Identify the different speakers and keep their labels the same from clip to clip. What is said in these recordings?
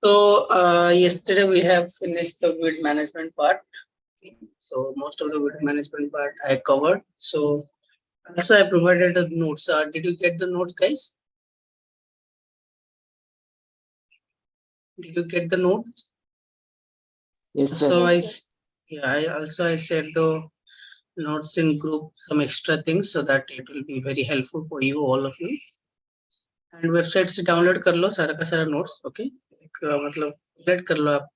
Speaker 1: So yesterday we have finished the weed management part. So most of the weed management part I covered. So also I provided the notes. Did you get the notes, guys? Did you get the notes?
Speaker 2: Yes, sir.
Speaker 1: So I said the notes in group some extra things so that it will be very helpful for you, all of you. And website से download कर लो सारा का सारा notes. Okay, मतलब collect कर लो आप,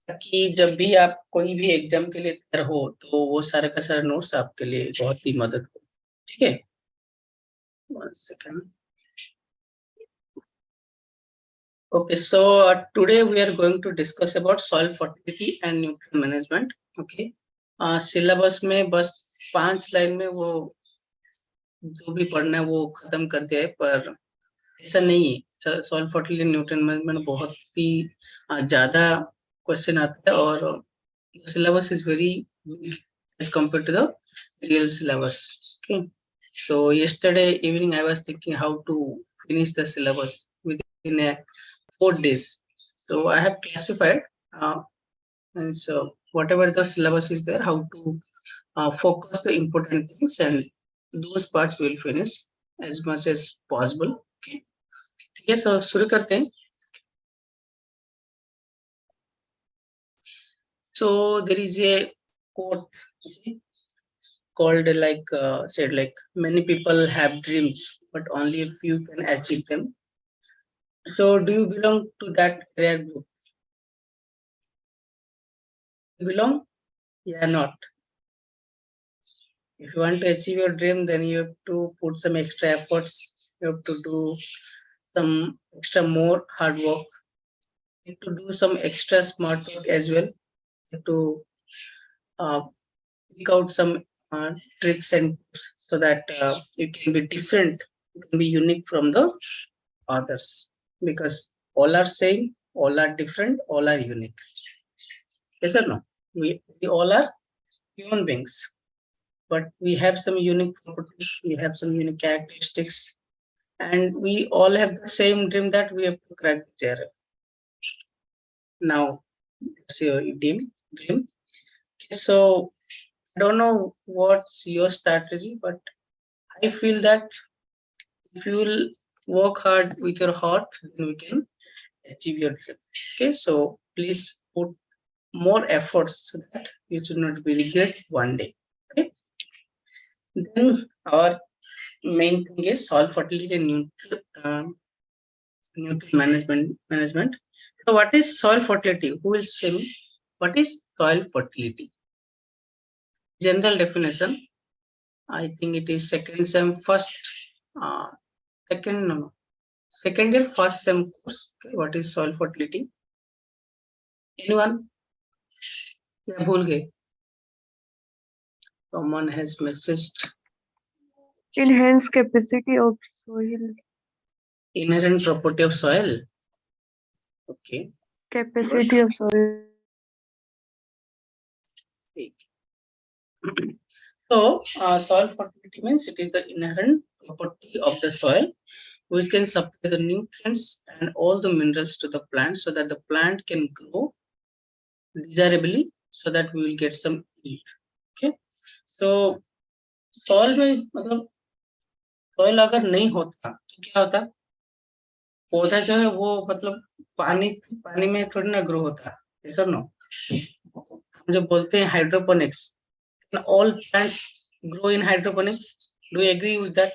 Speaker 1: ताकि जब भी आप कोई भी एग्जाम के लिए तैयार हो तो वो सारा का सारा नोट्स आपके लिए बहुत ही मदद हो. ठीक है, 1 second. Okay, so today we are going to discuss about soil fertility and nutrient management. Okay, syllabus में बस 5 लाइन में वो जो भी पढ़ना है वो खत्म कर दिया है, पर ऐसा नहीं है. सॉइल फर्टिलिटी न्यूट्रिएंट मैनेजमेंट बहुत ही ज्यादा क्वेश्चन आता है और syllabus is very big as compared to the real syllabus. Okay, so yesterday evening I was thinking how to finish the syllabus within 4 days. So I have classified and so whatever the syllabus is there, how to focus the important things, and those parts will finish as much as possible. Okay, ठीक है, sir शुरू करते हैं. So there is a quote, okay, called like said like many people have dreams but only a few can achieve them. So do you belong to that rare group? You belong? Yeah, not. If you want to achieve your dream, then you have to put some extra efforts. You have to do some extra more hard work. You have to do some extra smart work as well. You have to pick out some tricks and tips so that you can be different, you can be unique from the others, because all are same, all are different, all are unique. Yes or no? We all are human beings, but we have some unique properties, we have some unique characteristics, and we all have the same dream that we have to crack the jarr. Now that's your dream. Okay, so I don't know what's your strategy, but I feel that if you will work hard with your heart, then we can achieve your dream. Okay, so please put more efforts so that you should not be regret one day. Okay, then our main thing is soil fertility and nutrient management. So what is soil fertility? Who will say me what is soil fertility? General definition, I think it is second year first sem course. Okay, what is soil fertility? Anyone? Yeah, भूल गए. Someone has messaged.
Speaker 3: Enhance capacity of soil.
Speaker 1: Inherent property of soil. Okay.
Speaker 3: Capacity of soil.
Speaker 1: So soil fertility means it is the inherent property of the soil which can supply the nutrients and all the minerals to the plant so that the plant can grow desirably, so that we will get some yield. Okay, so soil में मतलब soil अगर नहीं होता तो क्या होता? पौधा जो है वो मतलब पानी में थोड़ी ना ग्रो होता है, तो नो. हम जो बोलते हैं hydroponics, all plants grow in hydroponics. Do you agree with that?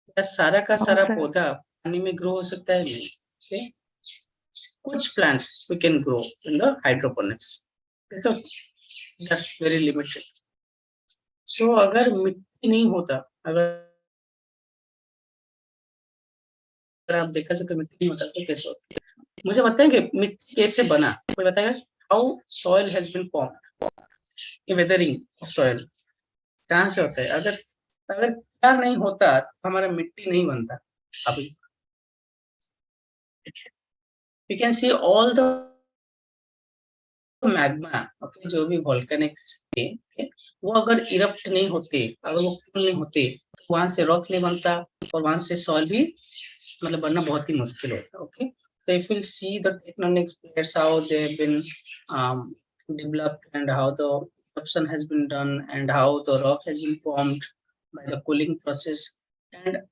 Speaker 1: क्या सारा का सारा पौधा पानी में ग्रो हो सकता है? नहीं. Okay, कुछ plants we can grow in the hydroponics, so that's very limited. So अगर मिट्टी नहीं होता, अगर आप देखा जाए तो मिट्टी नहीं होता तो कैसे होता? मुझे बताएंगे मिट्टी कैसे बना? कोई बताएगा? How soil has been formed? Weathering of soil कहाँ से होता है? अगर क्या नहीं होता तो हमारा मिट्टी नहीं बनता. अभी you can see all the magma, okay, जो भी वोल्केनिक थे, ओके, वो अगर इरप्ट नहीं होते, अगर वो कूल नहीं होते, तो वहां से रॉक नहीं बनता और वहां से सॉइल भी मतलब बनना बहुत ही मुश्किल होता है. Okay, so if we'll see the tectonic plates, how they have been developed and how the eruption has been done and how the rock has been formed by the cooling process, and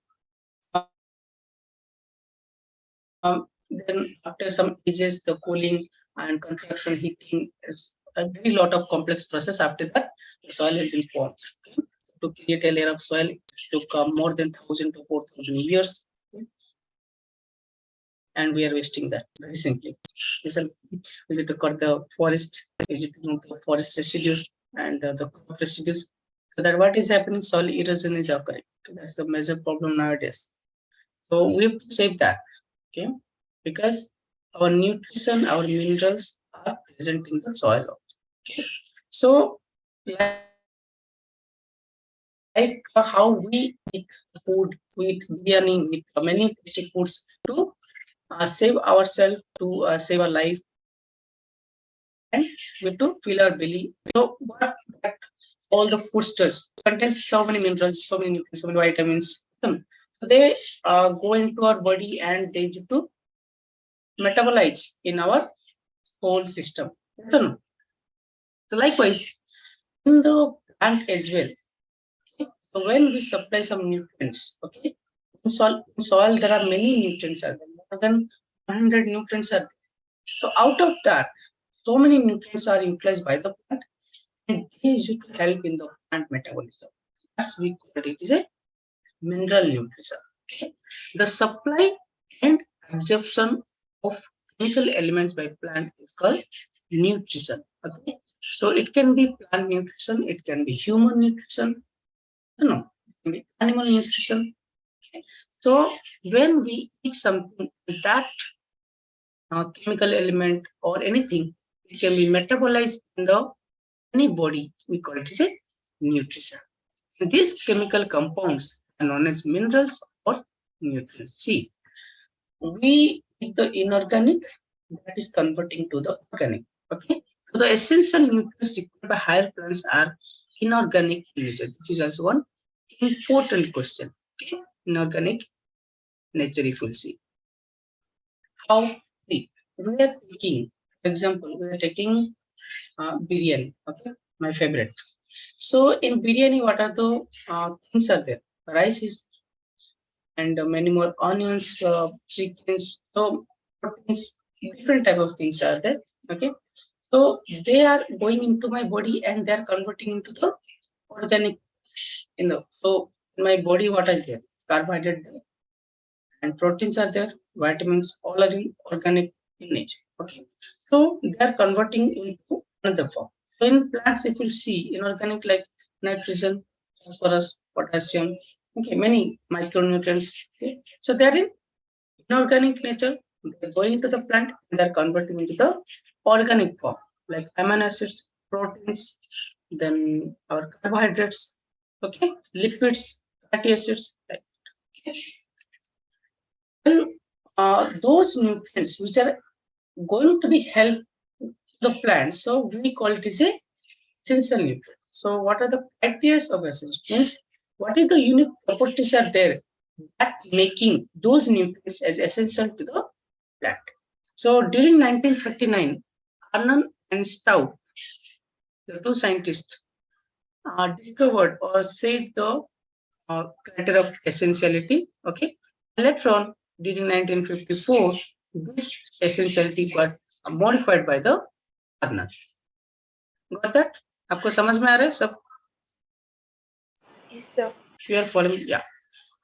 Speaker 1: then after some ages the cooling and contraction heating, it's a very lot of complex process. After that the soil has been formed. Okay? To create a layer of soil it took more than 1,000 to 4,000 years. Okay? And we are wasting that very simply. We need to cut the forest, we need to remove the forest residues and the crop residues. So that what is happening, soil erosion is occurring. Okay? That's the major problem nowadays. So we have to save that. Okay, because our nutrition, our minerals are present in the soil. Okay, so like how we eat food, we eat biryani, we eat many tasty foods to save ourselves, to save our life, and we have to fill our belly. So what all the food stuffs contains so many minerals, so many nutrients, so many vitamins. So they go into our body and they need to metabolize in our whole system. So likewise, in the plant as well. Okay? So when we supply some nutrients, okay, in soil there are many nutrients are there, more than 100 nutrients are there. So out of that, so many nutrients are utilized by the plant, and they used to help in the plant metabolism. As we call it is a mineral nutrition. Okay, the supply and absorption of chemical elements by plant is called nutrition. Okay, so it can be plant nutrition, it can be human nutrition, no, it can be animal nutrition. Okay, so when we eat something that chemical element or anything, it can be metabolized in the any body, we call it as a nutrition. And these chemical compounds are known as minerals or nutrients. See, we eat the inorganic, that is converting to the organic. Okay, so the essential nutrients required by higher plants are inorganic in nature. This is also one important question. Okay, inorganic nature, if we'll see how, see, we are taking, for example, we are taking biryani. Okay, my favorite. So in biryani, what are the things are there? Rice is, and many more onions, chickens, so proteins, different type of things are there. Okay, so they are going into my body and they are converting into the organic. So in my body, what is there? Carbohydrate there, and proteins are there, vitamins, all are in organic in nature. Okay, so they are converting into another form. So in plants, if you see inorganic like nitrogen, phosphorus, potassium, okay, many micronutrients. Okay, so they are in inorganic nature. They're going to the plant and they're converting into the organic form, like amino acids, proteins, then our carbohydrates, okay, lipids, fatty acids. Okay. Then those nutrients which are going to be help the plant, so we call it as a essential nutrient. So what are the criteria of essential? Means what is the unique properties are there that making those nutrients as essential to the plant. So during 1939, Arnon and Stout, the two scientists, discovered or said the criteria of essentiality. Okay, later on during 1954, this essentiality got modified by the Arnon. Got that? आपको समझ में आ रहा है सब?
Speaker 4: Yes, sir.
Speaker 1: You are following? Yeah.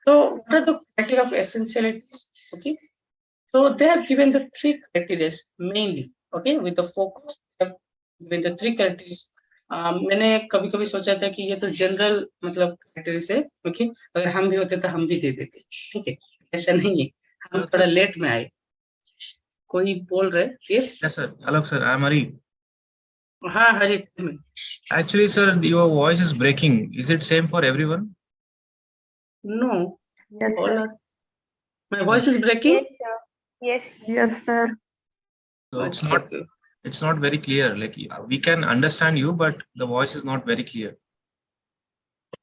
Speaker 1: So what are the criteria of essentialities? Okay. So they have given the three criteria mainly. Okay, with the focus, they have given the three criteria. मैंने कभी कभी सोचा था कि ये तो general मतलब criteria है, ओके, अगर हम भी होते तो हम भी दे देते, ठीक है, ऐसा नहीं है, हम थोड़ा लेट में आए. कोई बोल रहे? Yes.
Speaker 5: Yes, sir. Hello, sir. I'm Hari.
Speaker 1: हाँ हरी.
Speaker 5: Actually, sir, your voice is breaking. Is it same for everyone?
Speaker 1: No,
Speaker 3: Yes,
Speaker 1: all
Speaker 3: sir.
Speaker 1: are. My voice is breaking.
Speaker 4: Yes, sir. Yes.
Speaker 3: Yes, sir.
Speaker 5: So it's
Speaker 1: Okay,
Speaker 5: not.
Speaker 1: okay.
Speaker 5: It's not very clear. Like we can understand you, but the voice is not very clear.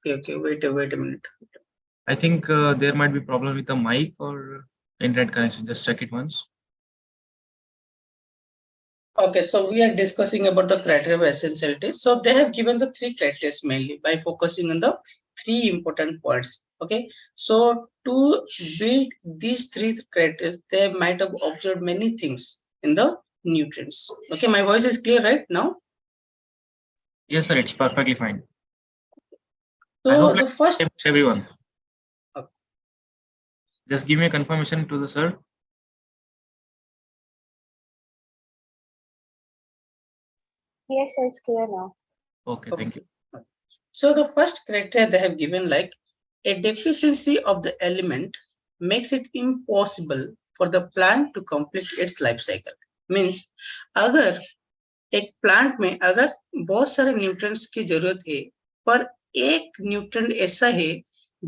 Speaker 1: Okay, wait a minute.
Speaker 5: I think there might be problem with the mic or internet connection. Just check it once.
Speaker 1: Okay, so we are discussing about the criteria of essentiality. So they have given the three criteria mainly by focusing on the three important points. Okay, so to build these three criteria, they might have observed many things in the nutrients. Okay, my voice is clear right now.
Speaker 5: Yes, sir. It's perfectly fine. I
Speaker 1: So
Speaker 5: hope
Speaker 1: the
Speaker 5: like
Speaker 1: first,
Speaker 5: everyone.
Speaker 1: Okay.
Speaker 5: Just give me a confirmation to the sir.
Speaker 4: Yes, it's clear now.
Speaker 5: Okay, thank you.
Speaker 1: So the first criteria they have given, like a deficiency of the element makes it impossible for the plant to complete its life cycle. Means अगर एक plant में अगर बहुत सारे nutrients की जरूरत है पर एक न्यूट्रिएंट ऐसा है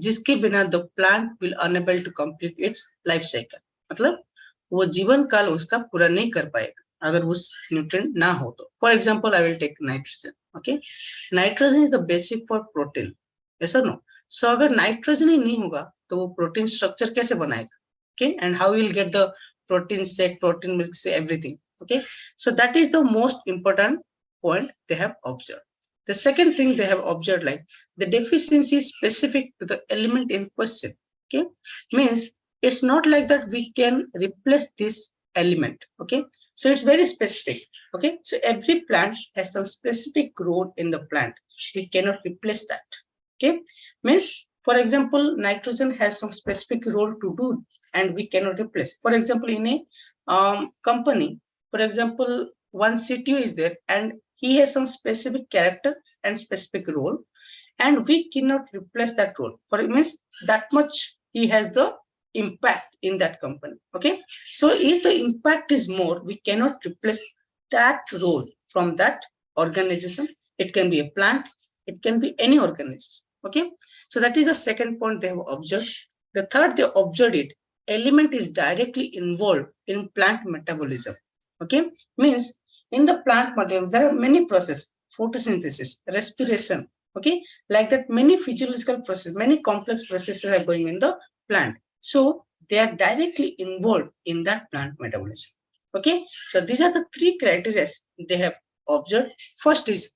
Speaker 1: जिसके बिना the plant will unable to complete its life cycle, मतलब वो जीवन काल उसका पूरा नहीं कर पाएगा अगर उस न्यूट्रिएंट ना हो तो. For example I will take nitrogen. Okay, nitrogen is the basic for protein, ऐसा नो. सो अगर नाइट्रोजन ही नहीं होगा तो वो प्रोटीन स्ट्रक्चर कैसे बनाएगा? Okay, and how will get the protein shake, protein milk से everything. Okay, so that is the most important point they have observed. The second thing they have observed, like the deficiency is specific to the element in question. Okay, means it's not like that we can replace this element. Okay, so it's very specific. Okay, so every plant has some specific role in the plant. We cannot replace that. Okay, means for example, nitrogen has some specific role to do and we cannot replace. For example, in a company, for example, one CTO is there and he has some specific character and specific role, and we cannot replace that role. For it means that much he has the impact in that company. Okay, so if the impact is more, we cannot replace that role from that organization. It can be a plant, it can be any organization. Okay, so that is the second point they have observed. The third, they observed it, element is directly involved in plant metabolism. Okay, means in the plant material there are many processes, photosynthesis, respiration. Okay, like that many physiological processes, many complex processes are going in the plant, so they are directly involved in that plant metabolism. Okay, so these are the three criteria they have observed. First is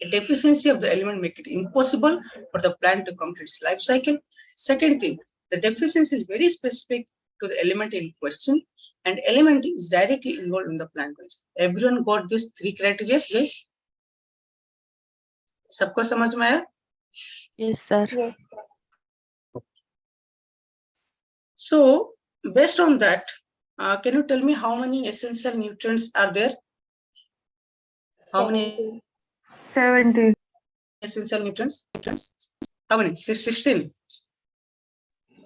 Speaker 1: a deficiency of the element make it impossible for the plant to complete its life cycle. Second thing, the deficiency is very specific to the element in question, and element is directly involved in the plant based. Everyone got these three criteria, guys? सबको समझ में आया?
Speaker 2: Yes, sir.
Speaker 4: Yes, sir.
Speaker 1: So based on that, can you tell me how many essential nutrients are there? How many
Speaker 4: 17.
Speaker 3: 70.
Speaker 1: essential nutrients? How many? 16?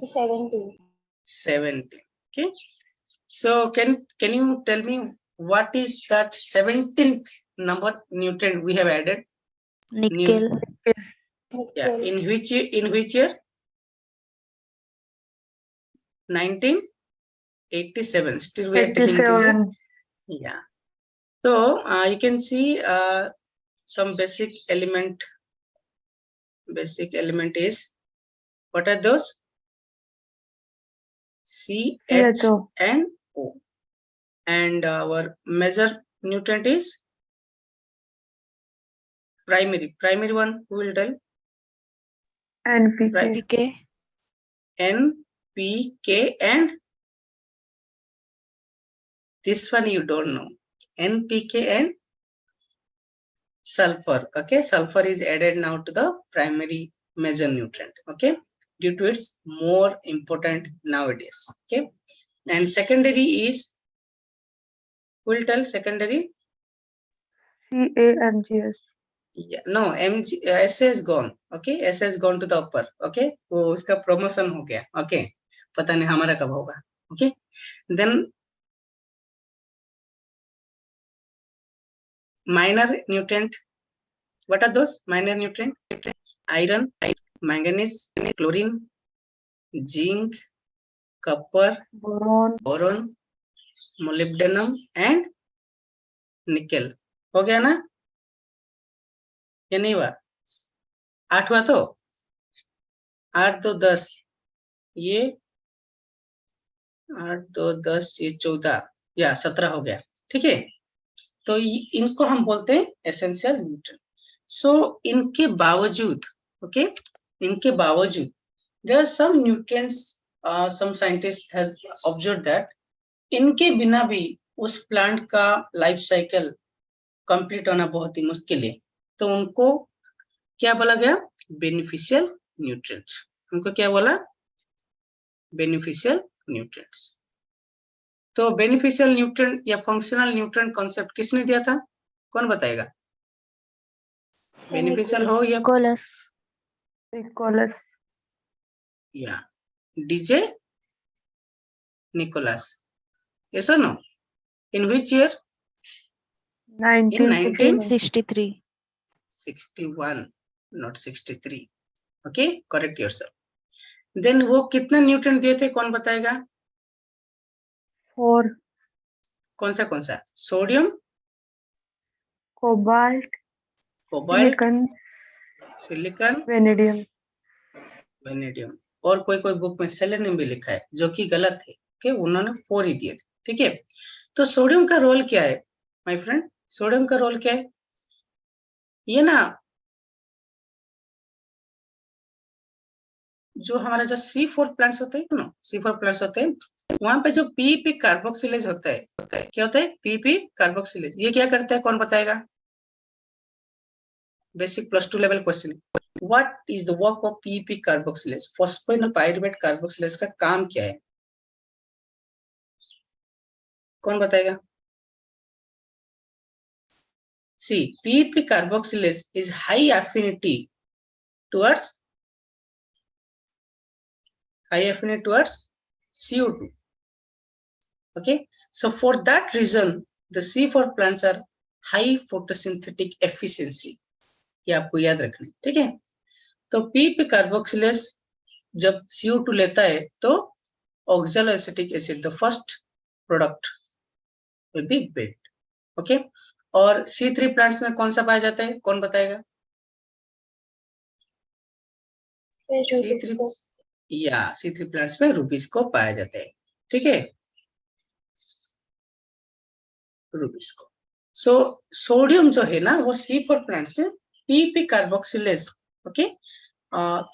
Speaker 4: 17.
Speaker 1: 70. Okay, so can you tell me what is that 17th number nutrient we have added?
Speaker 2: Nickel.
Speaker 1: Yeah,
Speaker 4: Nickel.
Speaker 1: in which year? 1987. Still we are taking it as a,
Speaker 3: 87.
Speaker 1: yeah. So you can see some basic element. Basic element is, what are those? CH
Speaker 3: CHO.
Speaker 1: and O. And our major nutrient is primary. Primary one, who will tell?
Speaker 3: NPK.
Speaker 1: Right.
Speaker 2: PK.
Speaker 1: NPK, and this one you don't know. NPK and sulfur. Okay, sulfur is added now to the primary major nutrient. Okay, due to its more important nowadays. Okay, and secondary is, who will tell secondary?
Speaker 3: CAMGS.
Speaker 1: Yeah, no, S is gone. Okay, S has gone to the upper. Okay, वो उसका promotion हो गया. Okay, पता नहीं हमारा कब होगा. Okay, then minor nutrient. What are those minor nutrient? Iron, manganese, chlorine, zinc, copper,
Speaker 3: Boron.
Speaker 1: boron, molybdenum, and nickel हो गया ना, या नहीं हुआ? 8 हुआ तो 8 2 10, ये 8 2 10, ये 14 या 17 हो गया। ठीक है, तो इनको हम बोलते हैं एसेंशियल न्यूट्रिएंट। सो इनके बावजूद, ओके, इनके बावजूद there are some nutrients, some scientists have observed that इनके बिना भी उस प्लांट का लाइफ साइकिल कंप्लीट होना बहुत ही मुश्किल है, तो उनको क्या बोला गया? Beneficial nutrients. उनको क्या बोला? Beneficial nutrients. तो बेनिफिशियल न्यूट्रिएंट या फंक्शनल न्यूट्रिएंट कॉन्सेप्ट किसने दिया था? कौन बताएगा? बेनिफिशियल हो या
Speaker 2: Nicholas.
Speaker 3: Nicholas.
Speaker 1: या डीजे निकोलस? यस और no? In which year? In
Speaker 3: 1963.
Speaker 2: 63.
Speaker 1: 61, not 63. Okay, correct yourself. Then वो कितना न्यूट्रिएंट दिए थे? कौन बताएगा?
Speaker 3: 4.
Speaker 1: कौन सा? Sodium,
Speaker 3: Cobalt.
Speaker 1: Cobalt,
Speaker 3: Silicon.
Speaker 1: Silicon,
Speaker 3: Vanadium.
Speaker 1: Vanadium, और कोई बुक में सेलेनियम भी लिखा है, जो कि गलत है। ओके, उन्होंने 4 ही दिए थे। ठीक है, तो सोडियम का रोल क्या है माय फ्रेंड? सोडियम का रोल क्या है? ये ना, जो हमारा जो C4 प्लांट्स होते हैं ना, C4 प्लांट्स होते हैं, वहां पे जो पीपी कार्बोक्सिलेज होता है, क्या होता है? PP carboxylase. ये क्या करता है? कौन बताएगा? Basic +2 level question. What is the work of PP carboxylase? Phosphoenol pyruvate carboxylase का काम क्या है? कौन बताएगा? See, PP carboxylase is high affinity towards CO2. Okay, so for that reason the C4 plants are high photosynthetic efficiency. ये आपको याद रखना है। ठीक है, तो PP कार्बोक्सिलेज जब CO2 लेता है तो oxaloacetic acid, the first product, will be built. Okay, और C3 प्लांट्स में कौन सा पाया जाता है? कौन बताएगा? C3 या C3 प्लांट्स में रूबिस्को पाया जाता है। ठीक है, रूबिस्को। सो सोडियम जो है ना, वो C4 प्लांट्स में पीपी कार्बोक्सिलेज, ओके,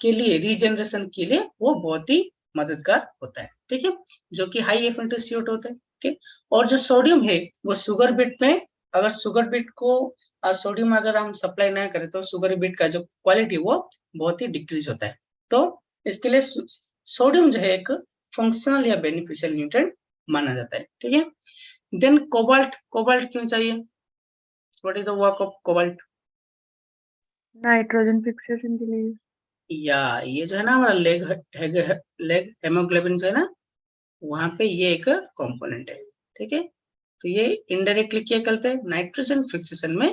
Speaker 1: के लिए रीजनरेशन के लिए वो बहुत ही मददगार होता है। ठीक है, जो कि हाई एफिनिटी CO2 होता है। ठीक, और जो सोडियम है वो शुगर बीट में, अगर शुगर बीट को सोडियम अगर हम सप्लाई ना करें तो शुगर बीट का जो क्वालिटी वो बहुत ही डिक्रीज होता है। तो इसके लिए सोडियम जो है एक फंक्शनल या बेनिफिशियल न्यूट्रिएंट माना जाता है। ठीक है, देन कोबाल्ट क्यों चाहिए? What is the work of cobalt?
Speaker 3: Nitrogen fixation के लिए.
Speaker 1: या ये जो है ना हमारा लेग हेमोग्लोबिन जो है ना, वहां पे ये एक कंपोनेंट है। ठीक है, तो ये इनडायरेक्टली क्या करता है? नाइट्रोजन फिक्सेशन में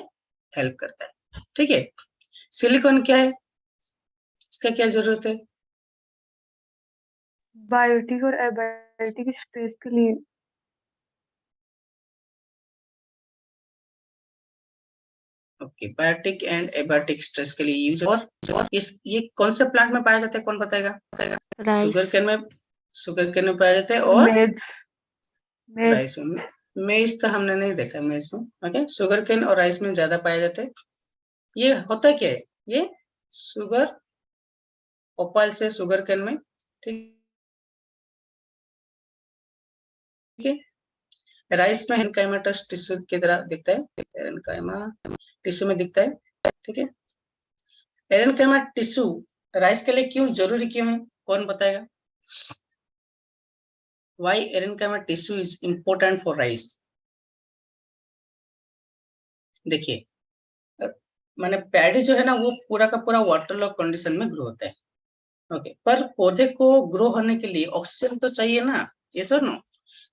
Speaker 1: हेल्प करता है। ठीक है, सिलिकॉन क्या है? इसका क्या जरूरत है?
Speaker 3: बायोटिक और एबायोटिक स्ट्रेस के लिए.
Speaker 1: Okay, biotic and abiotic stress के लिए यूज। और ये कौन से प्लांट में पाया जाता है? कौन बताएगा?
Speaker 2: Rice.
Speaker 1: शुगर केन में पाया जाता है, और
Speaker 3: मेज.
Speaker 1: राइस में। मेज तो हमने नहीं देखा मेज में। ओके, शुगर केन और राइस में ज्यादा पाया जाता है। ये होता क्या है? ये शुगर ओपाइल से शुगर केन में। ठीक है, राइस में एरेनकाइमेटस टिश्यू की तरह दिखता है, एरेनकाइमा टिश्यू में दिखता है। ठीक है, एरेनकाइमा टिश्यू राइस के लिए क्यों जरूरी क्यों है? कौन बताएगा? Why aerenchyma tissue is important for rice? देखिए, माने पैडी जो है ना, वो पूरा का पूरा वाटर लॉक कंडीशन में ग्रो होता है। ओके, पर पौधे को ग्रो होने के लिए ऑक्सीजन तो चाहिए ना, यस और no?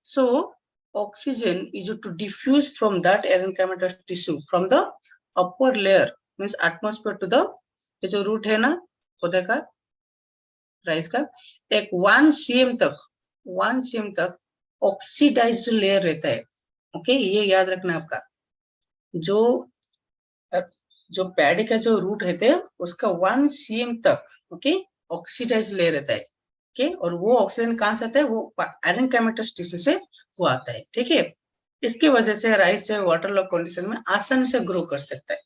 Speaker 1: So oxygen is to diffuse from that erenchymatous tissue from the upper layer, means atmosphere to the, ये जो रूट है ना पौधे का, राइस का, एक 1 cm तक ऑक्सीडाइज्ड लेयर रहता है। ओके, ये याद रखना आपका। जो जो पैडी का जो रूट रहते हैं उसका 1 cm तक ओके ऑक्सीडाइज ले रहता है ओके, और वो ऑक्सीजन कहाँ से आता है, वो आयरन कैमेटस टिश्यू से वो आता है, ठीक है। इसके वजह से राइस जो है वाटर लॉक कंडीशन में आसानी से ग्रो कर सकता है,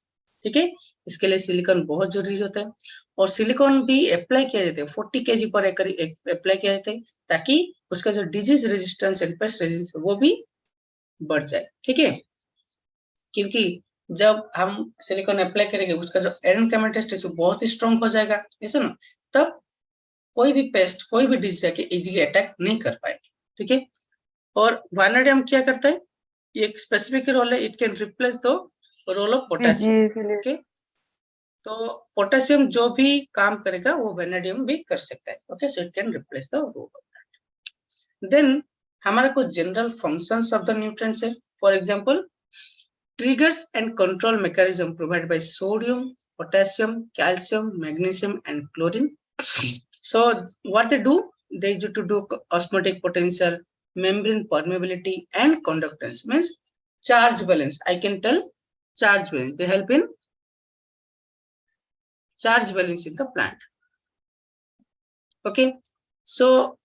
Speaker 1: ठीक है। इसके लिए सिलिकॉन बहुत जरूरी होता है, और सिलिकॉन भी अप्लाई किया जाता है 40 kg पर एकड़ अप्लाई किया जाता है, ताकि उसका जो disease resistance and paste resistance वो भी बढ़ जाए, ठीक है। क्योंकि जब हम सिलिकॉन अप्लाई करेंगे उसका जो आयरन कैमेटस टिश्यू बहुत ही स्ट्रॉन्ग हो जाएगा, ऐसा ना, तब कोई भी पेस्ट कोई भी डिजीज आके इजीली अटैक नहीं कर पाएगी, ठीक है। और वानाडियम क्या करता है, ये एक स्पेसिफिक रोल है, it can replace the role of potassium, okay. तो पोटेशियम जो भी काम करेगा वो वेनेडियम भी कर सकता है, okay, so it can replace the role of that. Then हमारा कुछ general functions of the nutrients है, for example triggers and control mechanism provided by sodium, potassium, calcium, magnesium, and chlorine. So what they do, they use to do osmotic potential, membrane permeability, and conductance, means charge balance. I can tell charge balance. They help in charge balance in the plant. Okay, so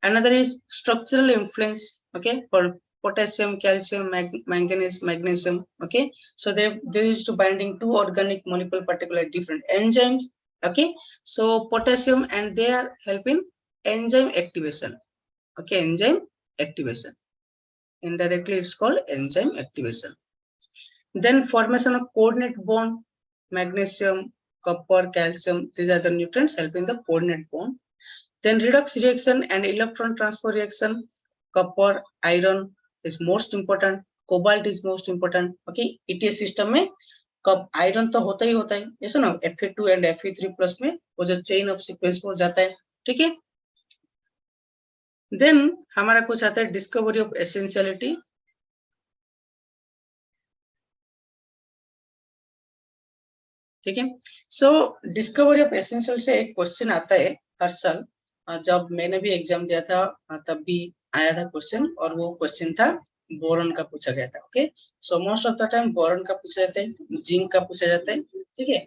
Speaker 1: another is structural influence. Okay, for potassium, calcium, manganese, magnesium. Okay, so they used to binding two organic molecule, particularly different enzymes. Okay, so potassium, and they are helping enzyme activation. Okay, enzyme activation. Indirectly, it's called enzyme activation. Then formation of coordinate bond, magnesium, copper, calcium. These are the nutrients helping the coordinate bond. Then redox reaction and electron transfer reaction. Copper, iron is most important, cobalt is most important. Okay, ETS system में कब iron तो होता ही है, ऐसा ना, Fe2 and Fe3 plus में वो जो चेन ऑफ सीक्वेंस हो जाता है, ठीक है। देन हमारा कुछ आता है डिस्कवरी ऑफ एसेंशियलिटी। ठीक है, सो डिस्कवरी ऑफ एसेंशियल से एक क्वेश्चन आता है हर साल, जब मैंने भी एग्जाम दिया था तब भी आया था क्वेश्चन, और वो क्वेश्चन था बोरॉन का पूछा गया था। Okay, so most of the time boron का पूछा जाता है, जिंक का पूछा जाता है, ठीक है,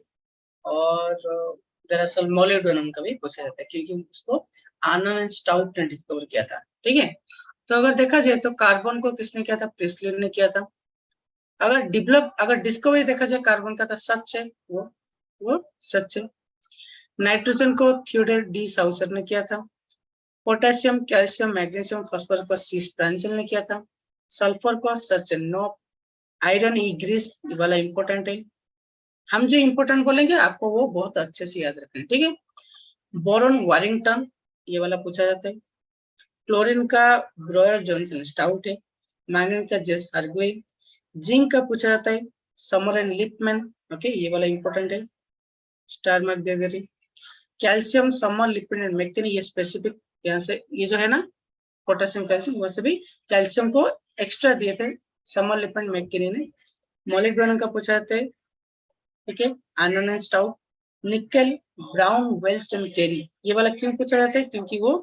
Speaker 1: और दरअसल मोलिब्डेनम का भी पूछा जाता है, क्योंकि उसको आर्नन एंड स्टाउट ने डिस्कवर किया था, ठीक है। तो अगर देखा जाए तो कार्बन को किसने किया था, प्रिस्टलिन ने किया था। अगर डिस्कवरी देखा जाए कार्बन का, तो सच है, वो सच है। नाइट्रोजन को थियोडोर डी साउसर ने किया था। पोटेशियम, कैल्शियम, मैग्नीशियम, फास्फोरस को सी स्प्रांजेल ने किया था। सल्फर को सच नो। आयरन ई ग्रीस वाला इंपॉर्टेंट है, हम जो इंपॉर्टेंट बोलेंगे आपको वो बहुत अच्छे से याद रखें, ठीक है। बोरॉन वारिंगटन, ये वाला पूछा जाता है। क्लोरीन का ब्रोयर जॉनसन स्टाउट है। मैंगनीज का जेस आर्गवे। जिंक का पूछा जाता है समर एंड लिपमैन, ओके, ये वाला इंपॉर्टेंट है, स्टार मार्क दे दे। कैल्शियम, समर, लिपिड एंड मैकेनी, ये स्पेसिफिक, यहाँ से ये जो है ना पोटेशियम कैल्शियम, वैसे भी कैल्शियम को एक्स्ट्रा दिए थे समर, लिपिड, मैकेनी ने। मोलिब्डेनम का पूछा जाता है, ठीक है, आर्नन एंड स्टाउट। निकल, ब्राउन, वेल्च एंड केरी, ये वाला क्यों पूछा जाता है, क्योंकि वो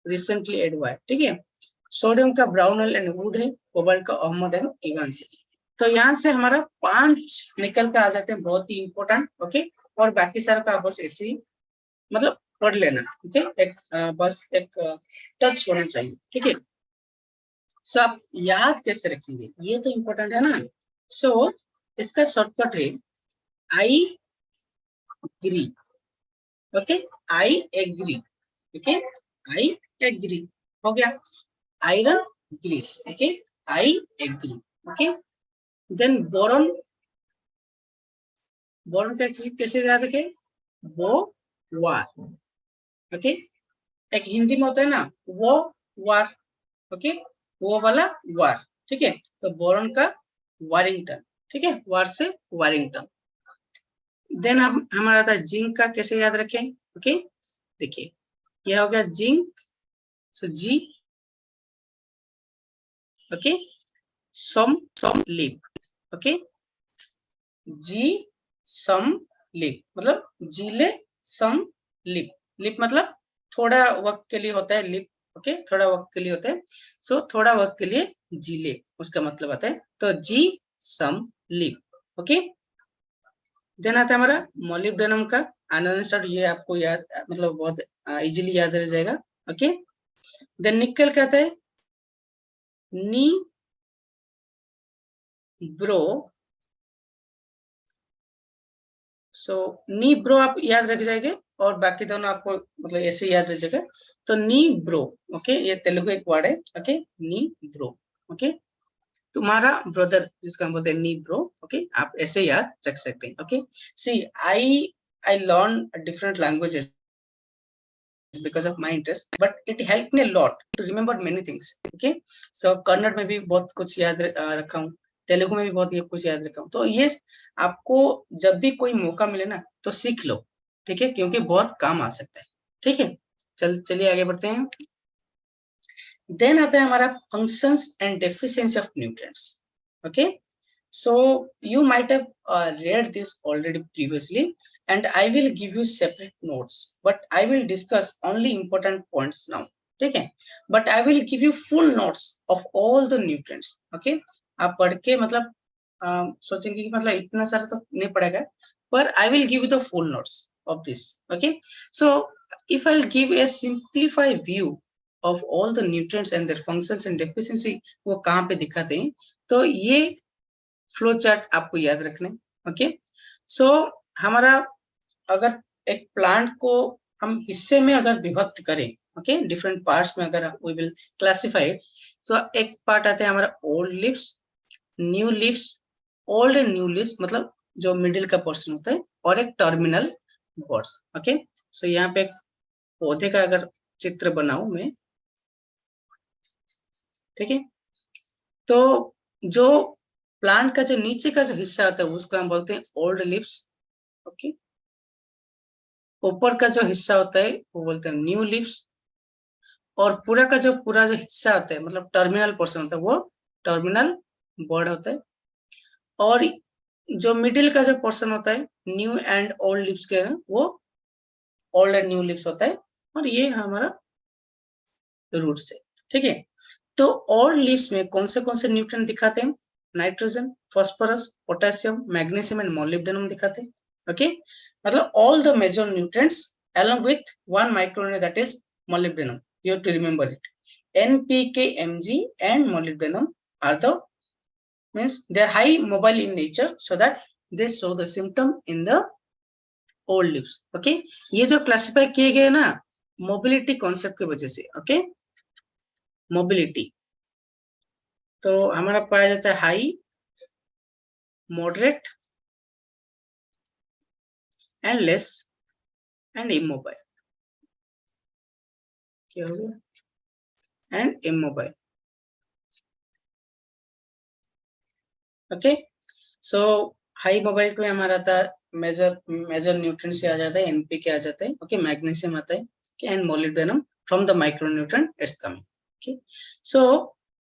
Speaker 1: रिसेंटली एड हुआ है, ठीक है। सोडियम का ब्राउनल एंड वुड है। कोबाल्ट का अहमद एंड इवांस है। तो यहाँ से हमारा 5 निकल के आ जाते हैं, बहुत ही इंपॉर्टेंट, ओके। और बाकी सारा का बस ऐसे ही मतलब पढ़ लेना, ओके, एक बस एक टच होना चाहिए, ठीक है। सो आप याद कैसे रखेंगे, ये तो इंपॉर्टेंट है ना। सो इसका शॉर्टकट है I agree, okay, I agree, okay, I agree हो गया। Iron grease, okay, I agree, okay. Then boron, boron का कैसे याद रखे, वो वार, ओके, एक हिंदी में होता है ना वो वार, ओके, वो वाला वार, ठीक है। तो बोरॉन का वारिंगटन, ठीक है, वार से वारिंगटन। देन अब हमारा था जिंक का, कैसे याद रखें, ओके, देखिए यह हो गया जिंक, सो जी, ओके, सम लिप, ओके, जी सम लिप, मतलब जीले सम लिप, लिप मतलब थोड़ा वक्त के लिए होता है लिप, ओके, थोड़ा वक्त के लिए होता है, सो थोड़ा वक्त के लिए जीले उसका मतलब आता है। तो जी some leaf. ओके, देन आता है हमारा मोलिब्डेनम का आनोन स्टार्ट, ये आपको याद मतलब बहुत इजीली याद रह जाएगा. ओके, देन निकल का आता है नी ब्रो. सो नी ब्रो आप याद रख जाएंगे और बाकी दोनों आपको मतलब ऐसे याद रह जाएगा. तो नी ब्रो, ओके, ये तेलुगु एक वर्ड है. ओके, नी ब्रो. ओके, तुम्हारा ब्रदर जिसका हम बोलते हैं नी ब्रो. ओके, आप ऐसे याद रख सकते हैं. Okay, see I learn different languages because of my interest, but it helped me a lot to remember many things. Okay, so Kannada में भी बहुत कुछ याद रखा हूँ, तेलुगु में भी बहुत कुछ याद रखा हूँ. तो ये आपको जब भी कोई मौका मिले ना तो सीख लो, ठीक है, क्योंकि बहुत काम आ सकता है. ठीक है, चलिए आगे बढ़ते हैं. देन आता है हमारा functions and deficiency of nutrients. Okay, so you might have read this already previously, and I will give you separate notes, but I will discuss only important points now. ठीक है, but I will give you full notes of all the nutrients. Okay, आप पढ़ के मतलब सोचेंगे कि मतलब इतना सारा तो नहीं पड़ेगा, पर I will give you the full notes of this. Okay, so if I'll give a simplified view of all the nutrients and their functions and deficiency, वो कहाँ पे दिखाते हैं, तो ये फ्लो चार्ट आपको याद रखने. ओके, सो हमारा अगर एक प्लांट को हम हिस्से में अगर विभक्त करें, ओके, डिफरेंट पार्ट्स में अगर वी विल क्लासिफाई, तो एक पार्ट आता है हमारा old leaves, new leaves. Old and new leaves मतलब जो मिडिल का पोर्शन होता है, और एक टर्मिनल बॉड्स. ओके, सो यहाँ पे एक पौधे का अगर चित्र बनाऊं मैं, ठीक है, तो जो प्लांट का जो नीचे का जो हिस्सा होता है उसको हम बोलते हैं ओल्ड लीव्स. ओके, ऊपर का जो हिस्सा होता है वो बोलते हैं न्यू लीव्स, और पूरा का जो हिस्सा होता है मतलब टर्मिनल पोर्शन होता है वो टर्मिनल बॉड होता है. और जो मिडिल का जो पोर्शन होता है न्यू एंड ओल्ड लीव्स के, वो ओल्ड एंड न्यू लीव्स होता है, और ये हमारा रूट्स है. ठीक है, तो ओल्ड लीव्स में कौन से न्यूट्रिएंट दिखाते हैं, nitrogen, phosphorus, potassium, magnesium and molybdenum दिखाते हैं. ओके, मतलब all the major nutrients along with one micronutrient, that is molybdenum. You have to remember it. NPK, Mg and molybdenum are the means they are high mobile in nature, so that they show the symptom in the old leaves. Okay, ये जो classify किए गए ना mobility concept की वजह से. Okay, mobility तो हमारा पाया जाता है high, moderate and less and immobile. क्या हो गया, and immobile. Okay, so high mobile पे हमारा आता है मेजर न्यूट्रिएंट्स से आ जाता है, एनपीके आ जाता है. ओके, मैग्नीशियम आता है, and molybdenum from the micronutrient it's coming. Okay, so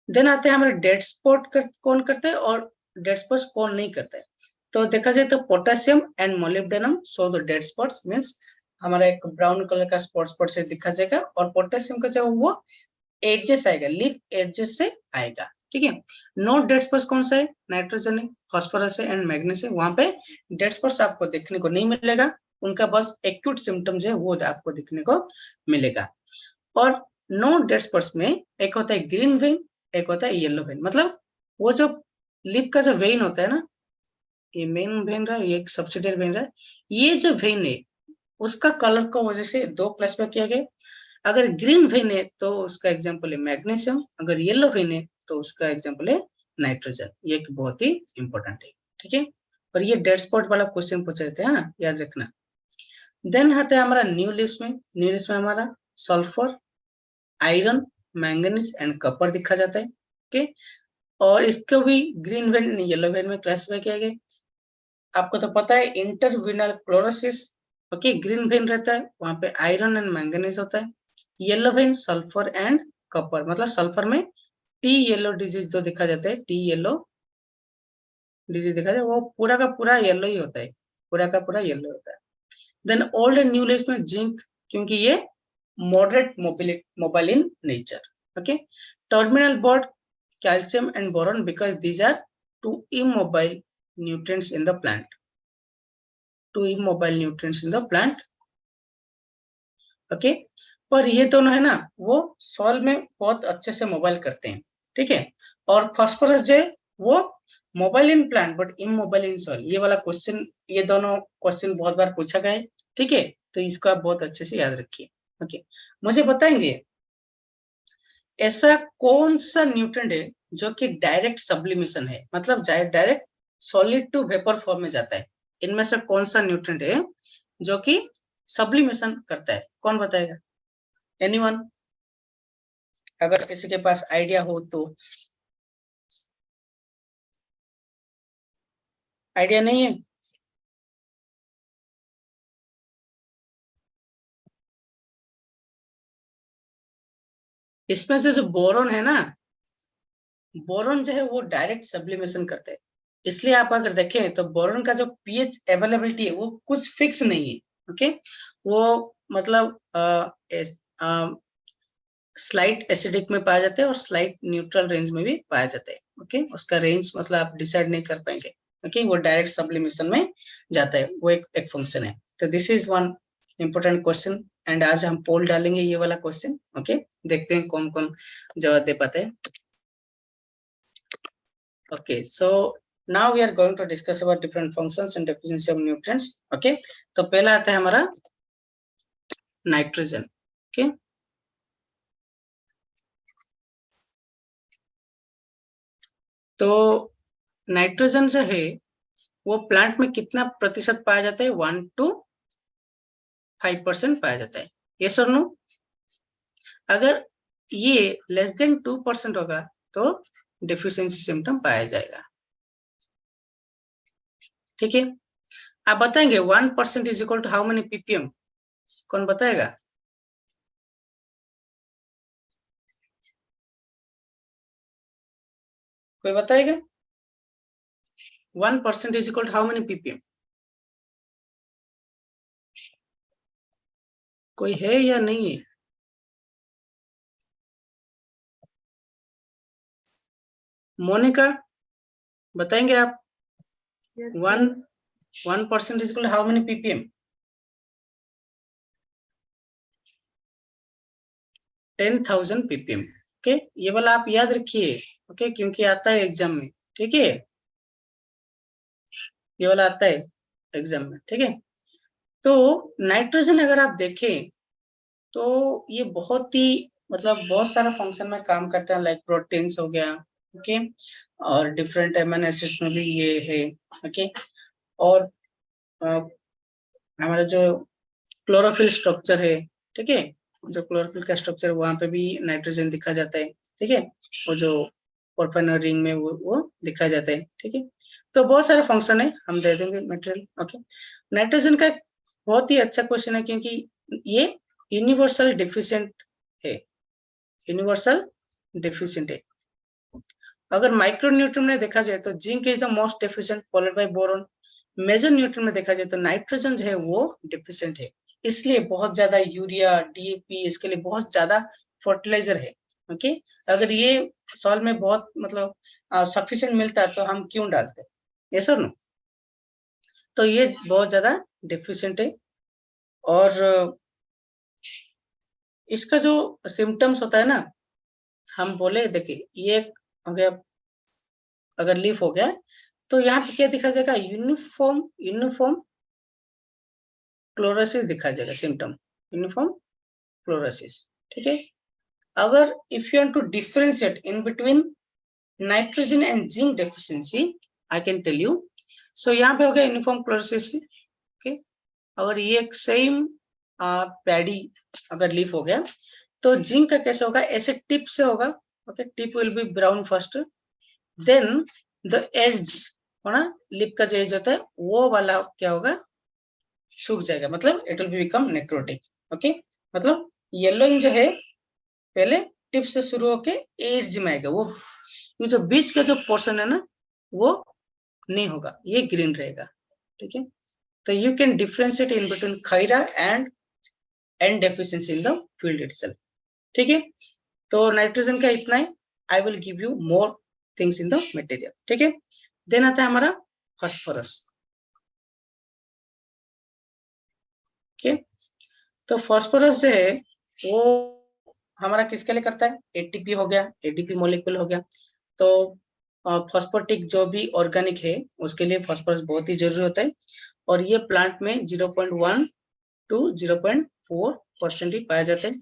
Speaker 1: then आते हैं हमारे डेड स्पॉट कौन करता है और डेड स्पॉट्स कौन नहीं करता है. तो देखा जाए तो potassium and molybdenum so the dead spots, means हमारा एक ब्राउन कलर का स्पॉट से दिखा जाएगा, और पोटेशियम का जो वो एजेस आएगा, लीफ एजेस से आएगा. ठीक है, नो डेड स्पॉट्स कौन सा है, नाइट्रोजन है, फास्फोरस है एंड मैग्नीशियम है. वहां पे डेड स्पॉट्स आपको देखने को नहीं मिलेगा, उनका बस एक्यूट सिम्टम्स है वो आपको देखने को मिलेगा. और नो डेड स्पॉट्स में एक होता है ग्रीन वेन, एक होता है येलो वेन. मतलब वो जो लीफ का जो वेन होता है ना, ये मेन वेन रहा, ये एक सब्सिडियरी वेन रहा, ये जो वेन है उसका कलर को वजह से दो क्लासिफाई किया गया. अगर ग्रीन वेन है तो उसका एग्जांपल है मैग्नीशियम, अगर येलो वेन है तो उसका एग्जांपल है नाइट्रोजन. ये बहुत ही इंपॉर्टेंट है. ठीक है, और ये डेड स्पॉट वाला क्वेश्चन पूछे थे, हाँ याद रखना. देन आता है हमारा न्यू लीव्स में. न्यू लीव्स में हमारा sulphur, iron, manganese and copper दिखा जाता है. ओके, और इसको भी ग्रीन वेन, येलो वेन में क्लासिफाई किया गया. आपको तो पता है इंटरवीनल क्लोरोसिस. ओके, ग्रीन वेन रहता है, वहां पे आयरन एंड मैंगनीज होता है. Yellow vein sulphur and copper, मतलब सल्फर में टी येलो डिजीज जो दिखा जाता है, टी येलो डिजीज दिखा जाए, वो पूरा का पूरा येलो ही होता है, पूरा का पूरा येलो होता है. Then old and new leaves में जिंक, क्योंकि ये moderate mobile in nature. Okay, terminal bud calcium and boron, because these are to immobile nutrients in the plant. To immobile nutrients in the plant. Okay पर ये दोनों है ना वो soil में बहुत अच्छे से मोबाइल करते हैं, ठीक है। और फास्फोरस जो है वो mobile in plant but immobile in soil. ये वाला क्वेश्चन, ये दोनों क्वेश्चन बहुत बार पूछा गया है, ठीक है। तो इसको आप बहुत अच्छे से याद रखिए। ओके, मुझे बताएंगे ऐसा कौन सा न्यूट्रिएंट है जो कि डायरेक्ट सब्लिमेशन है, मतलब direct solid to vapour form में जाता है। इनमें से कौन सा न्यूट्रिएंट है जो कि सब्लिमेशन करता है, कौन बताएगा? एनीवन? अगर किसी के पास आइडिया हो तो। आइडिया नहीं है? इसमें से जो बोरॉन है ना, बोरॉन जो है वो डायरेक्ट सब्लिमेशन करते हैं। इसलिए आप अगर देखें तो बोरॉन का जो पीएच अवेलेबिलिटी है वो कुछ फिक्स नहीं है। ओके, वो मतलब स्लाइट एसिडिक में पाया जाता है और स्लाइट न्यूट्रल रेंज में भी पाया जाता है। ओके, उसका रेंज मतलब आप डिसाइड नहीं कर पाएंगे। ओके, वो डायरेक्ट सब्लिमेशन में जाता है, वो एक फंक्शन है। तो this is one important question and आज हम पोल डालेंगे ये वाला क्वेश्चन। ओके, देखते हैं कौन कौन जवाब दे पाते हैं। Okay, so now we are going to discuss about different functions and deficiency of nutrients. Okay, तो पहला आता है हमारा नाइट्रोजन। okay, तो नाइट्रोजन जो है वो प्लांट में कितना प्रतिशत पाया जाता है? 1 to 5% पाया जाता है। यस और नो? अगर ये लेस देन 2% होगा तो डेफिशिएंसी सिम्टम पाया जाएगा, ठीक है। आप बताएंगे 1% is equal to how many ppm? कौन बताएगा? कोई बताएगा? 1% is equal to how many ppm? कोई है या नहीं है? मोनिका बताएंगे आप?
Speaker 3: Yes,
Speaker 1: 1% is equal to how many ppm? 10,000 ppm। Okay, ये वाला आप याद रखिए। ओके, क्योंकि आता है एग्जाम में, ठीक है। ये वाला आता है एग्जाम में, ठीक है। तो नाइट्रोजन अगर आप देखें तो ये बहुत ही मतलब बहुत सारा फंक्शन में काम करते हैं, लाइक प्रोटीन्स हो गया, ओके, और डिफरेंट एमिनो एसिड्स में भी ये है। ओके, और हमारा जो क्लोरोफिल स्ट्रक्चर है, ठीक है, जो क्लोरोफिल का स्ट्रक्चर वहां पे भी नाइट्रोजन दिखा जाता है, ठीक है। वो जो पोर्फिनो रिंग में वो दिखा जाता है, ठीक है। तो बहुत सारे फंक्शन है, हम दे देंगे मटेरियल। ओके, नाइट्रोजन का बहुत ही अच्छा क्वेश्चन है क्योंकि ये यूनिवर्सल डेफिशिएंट है, यूनिवर्सल डेफिशिएंट है। अगर माइक्रोन्यूट्रिएंट में देखा जाए तो zinc is the most deficient followed by boron. Major nutrient में देखा जाए तो नाइट्रोजन जो है वो डेफिशिएंट है, इसलिए बहुत ज्यादा यूरिया, डीएपी इसके लिए बहुत ज्यादा फर्टिलाइजर है। ओके, अगर ये सॉइल में बहुत मतलब सफिशिएंट मिलता तो हम क्यों डालते? यस और नो? तो ये बहुत ज्यादा डेफिशिएंट है। और इसका जो सिम्टम्स होता है ना, हम बोले देखिए ये हो गया, अगर लीफ हो गया तो यहाँ पे क्या दिखा जाएगा? यूनिफॉर्म क्लोरोसिस दिखा जाएगा, सिम्टम यूनिफॉर्म क्लोरोसिस, ठीक है। अगर if you want to differentiate in between nitrogen and zinc deficiency, I can tell you. So यहाँ पे हो गया यूनिफॉर्म क्लोरोसिस, ओके। अगर ये एक सेम पैडी अगर लीफ हो गया तो जिंक का कैसे होगा? ऐसे टिप से होगा, okay. Tip will be brown first, then the edge होना, लिप का जो एज होता है वो वाला क्या होगा? सूख जाएगा, मतलब it will become necrotic. Okay, मतलब येलोइंग जो है पहले टिप से शुरू होके एज में आएगा, वो ये जो बीच का जो पोर्शन है ना वो नहीं होगा, ये ग्रीन रहेगा, ठीक है। तो you can differentiate in between khaira and deficiency in the field itself, ठीक है। तो नाइट्रोजन का इतना ही, I will give you more things in the material, ठीक है। देन आता है हमारा फास्फोरस। ओके, तो फास्फोरस जो है वो हमारा किसके लिए करता है, एटीपी हो गया, एटीपी मॉलिक्यूल हो गया। तो फॉस्फोटिक जो भी ऑर्गेनिक है उसके लिए फास्फोरस बहुत ही जरूरी होता है, और ये प्लांट में 0.1 to 0.4% ही पाया जाता है।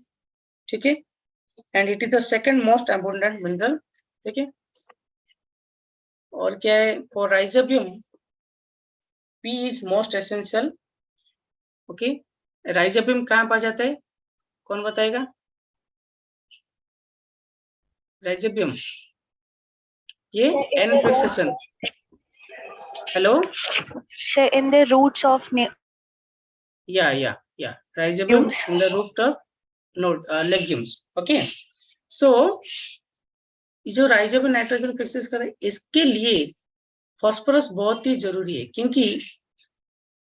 Speaker 1: ठीक है, and it is the second most abundant mineral. ठीक है, और क्या है, for rhizobium P is most essential. Okay, rhizobium कहाँ पाया जाता है, कौन बताएगा? राइजोबियम ये N fixation. Hello,
Speaker 4: So in the roots of
Speaker 1: yeah, rhizobium
Speaker 4: legumes.
Speaker 1: in the root of legumes. Okay, so जो राइजोबियम नाइट्रोजन फिक्सेस कर रहे हैं इसके लिए फास्फोरस बहुत ही जरूरी है, क्योंकि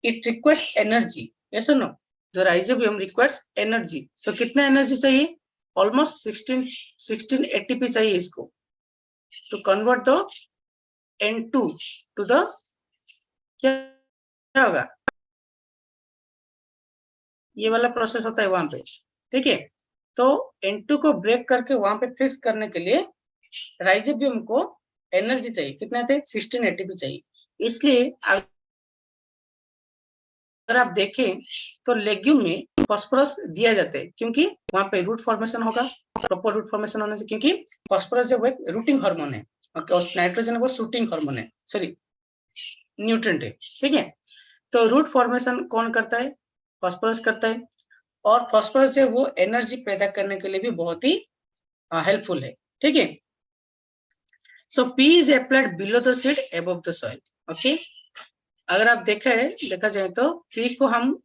Speaker 1: इट रिक्वायर्स एनर्जी। यस और no, the rhizobium requires energy. So कितना एनर्जी चाहिए, ऑलमोस्ट 16 एटीपी चाहिए इसको to convert the N2 to the, क्या होगा, ये वाला प्रोसेस होता है वहां पे। ठीक है, तो N2 को ब्रेक करके वहां पे फिक्स करने के लिए राइजोबियम को एनर्जी चाहिए, कितना थे, 16 एटीपी चाहिए। इसलिए अगर आप देखें तो लेग्यूम में फास्फोरस दिया जाता है, क्योंकि वहां पे रूट फॉर्मेशन होगा, प्रॉपर रूट फॉर्मेशन होना चाहिए, क्योंकि फास्फोरस जो एक रूटिंग हार्मोन है और नाइट्रोजन वो शूटिंग हार्मोन है, सॉरी न्यूट्रिएंट है। ठीक है, तो रूट फॉर्मेशन कौन करता है, फास्फोरस करता है, और फास्फोरस जो वो एनर्जी पैदा करने के लिए भी बहुत ही हेल्पफुल है। ठीक है, so P is applied below the seed above the soil. Okay, अगर आप देखा जाए तो पी को हम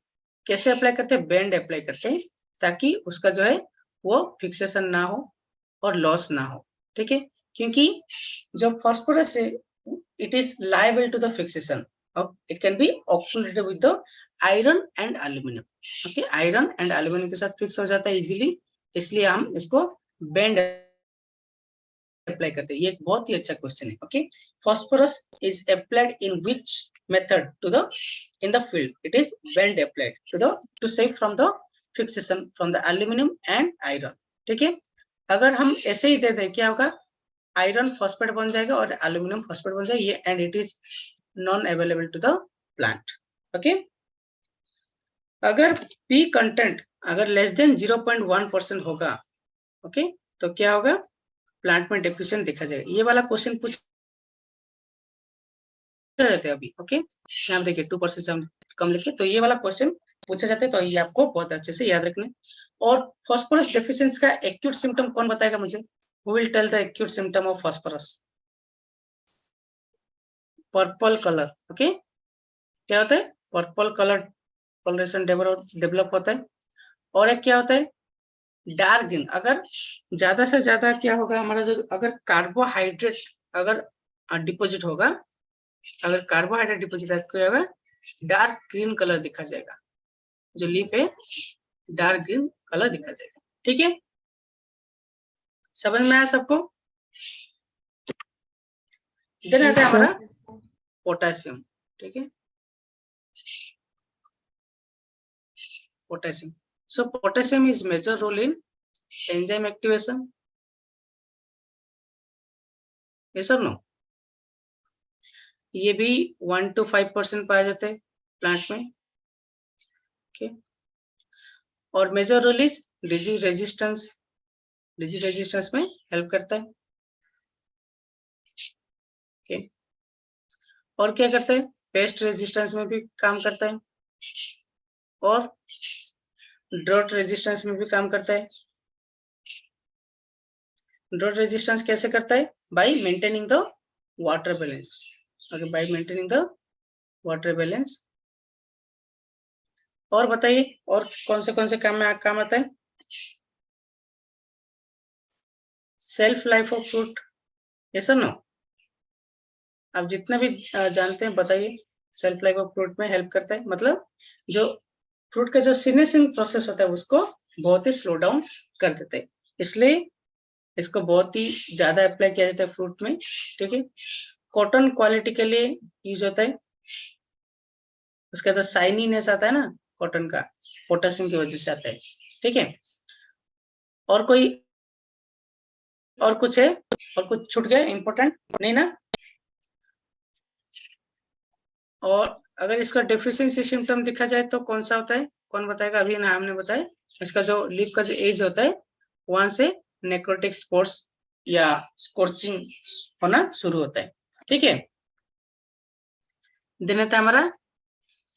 Speaker 1: कैसे अप्लाई करते हैं, बैंड अप्लाई करते हैं, ताकि उसका जो है वो फिक्सेशन ना हो और लॉस ना हो। ठीक है, क्योंकि जो फास्फोरस है it is liable to the fixation, it can be oxidated with the iron and aluminium. Okay, iron and aluminium के साथ फिक्स हो जाता है इजीली, इसलिए हम इसको बैंड अप्लाई करते हैं। ये एक बहुत ही अच्छा क्वेश्चन है। Okay, phosphorus is applied in which method to the in the field, it is band applied to save from the fixation from the aluminum and iron. ठीक है, अगर हम ऐसे ही दे दें क्या होगा, आयरन फॉस्फेट बन जाएगा और एल्यूमिनियम फॉस्फेट बन जाएगा, ये and it is non available to the plant. Okay, अगर पी कंटेंट अगर लेस देन 0.1% होगा, ओके, तो क्या होगा, प्लांट में डेफिशिएंट देखा जाएगा। ये वाला क्वेश्चन पूछ जाते हैं अभी। ओके, यहाँ देखिए 2% से हम कम लिखे, तो ये वाला क्वेश्चन पूछा जाता है, तो ये आपको बहुत अच्छे से याद रखना है। और फास्फोरस डेफिशिएंसी का एक्यूट सिम्टम कौन बताएगा मुझे, who will tell the acute symptom of phosphorus? Purple colour. Okay, क्या होता है, पर्पल कलर कलरेशन डेवलप होता है। और एक क्या होता है, डार्क ग्रीन। अगर ज्यादा से ज्यादा क्या होगा हमारा, जो अगर कार्बोहाइड्रेट अगर डिपोजिट होगा, अगर कार्बोहाइड्रेट डिपोजिट होगा, डार्क ग्रीन कलर दिखा जाएगा, जो लीफ है डार्क ग्रीन कलर दिखा जाएगा। ठीक है, समझ में आया सबको? इधर आता है हमारा पोटेशियम। ठीक है, potassium. So potassium is major role in enzyme activation, yes और नो? ये भी 1 to 5% पाया जाता है प्लांट में। ओके, और major role is disease resistance में हेल्प करता है। ओके, और क्या करता है, पेस्ट रेजिस्टेंस में भी काम करता है, और ड्रॉट रेजिस्टेंस में भी काम करता है। ड्रॉट रेजिस्टेंस कैसे करता है, bye maintaining the water balance. Okay, bye maintaining the water balance. और बताइए और कौन से काम में काम आता है, self life of fruit, yes और नो? आप जितना भी जानते हैं बताइए, सेल्फ लाइफ ऑफ फ्रूट में हेल्प करता है, मतलब जो फ्रूट का जो सीनेसिंग प्रोसेस होता है उसको बहुत ही स्लो डाउन कर देता है, इसलिए इसको बहुत ही ज्यादा अप्लाई किया जाता है फ्रूट में। ठीक है, कॉटन क्वालिटी के लिए यूज होता है। उसके अंदर शाइनीनेस आता है ना कॉटन का, पोटेशियम की वजह से आता है। ठीक है, और कोई और कुछ है, और कुछ छूट गया इंपॉर्टेंट नहीं ना? और अगर इसका डेफिशिएंसी सिम्टम देखा जाए तो कौन सा होता है, कौन बताएगा? अभी ना हमने बताया, इसका जो लीफ का जो एज होता है वहां से नेक्रोटिक स्पॉट्स या स्कॉर्चिंग होना शुरू होता है। ठीक है, देन आता है हमारा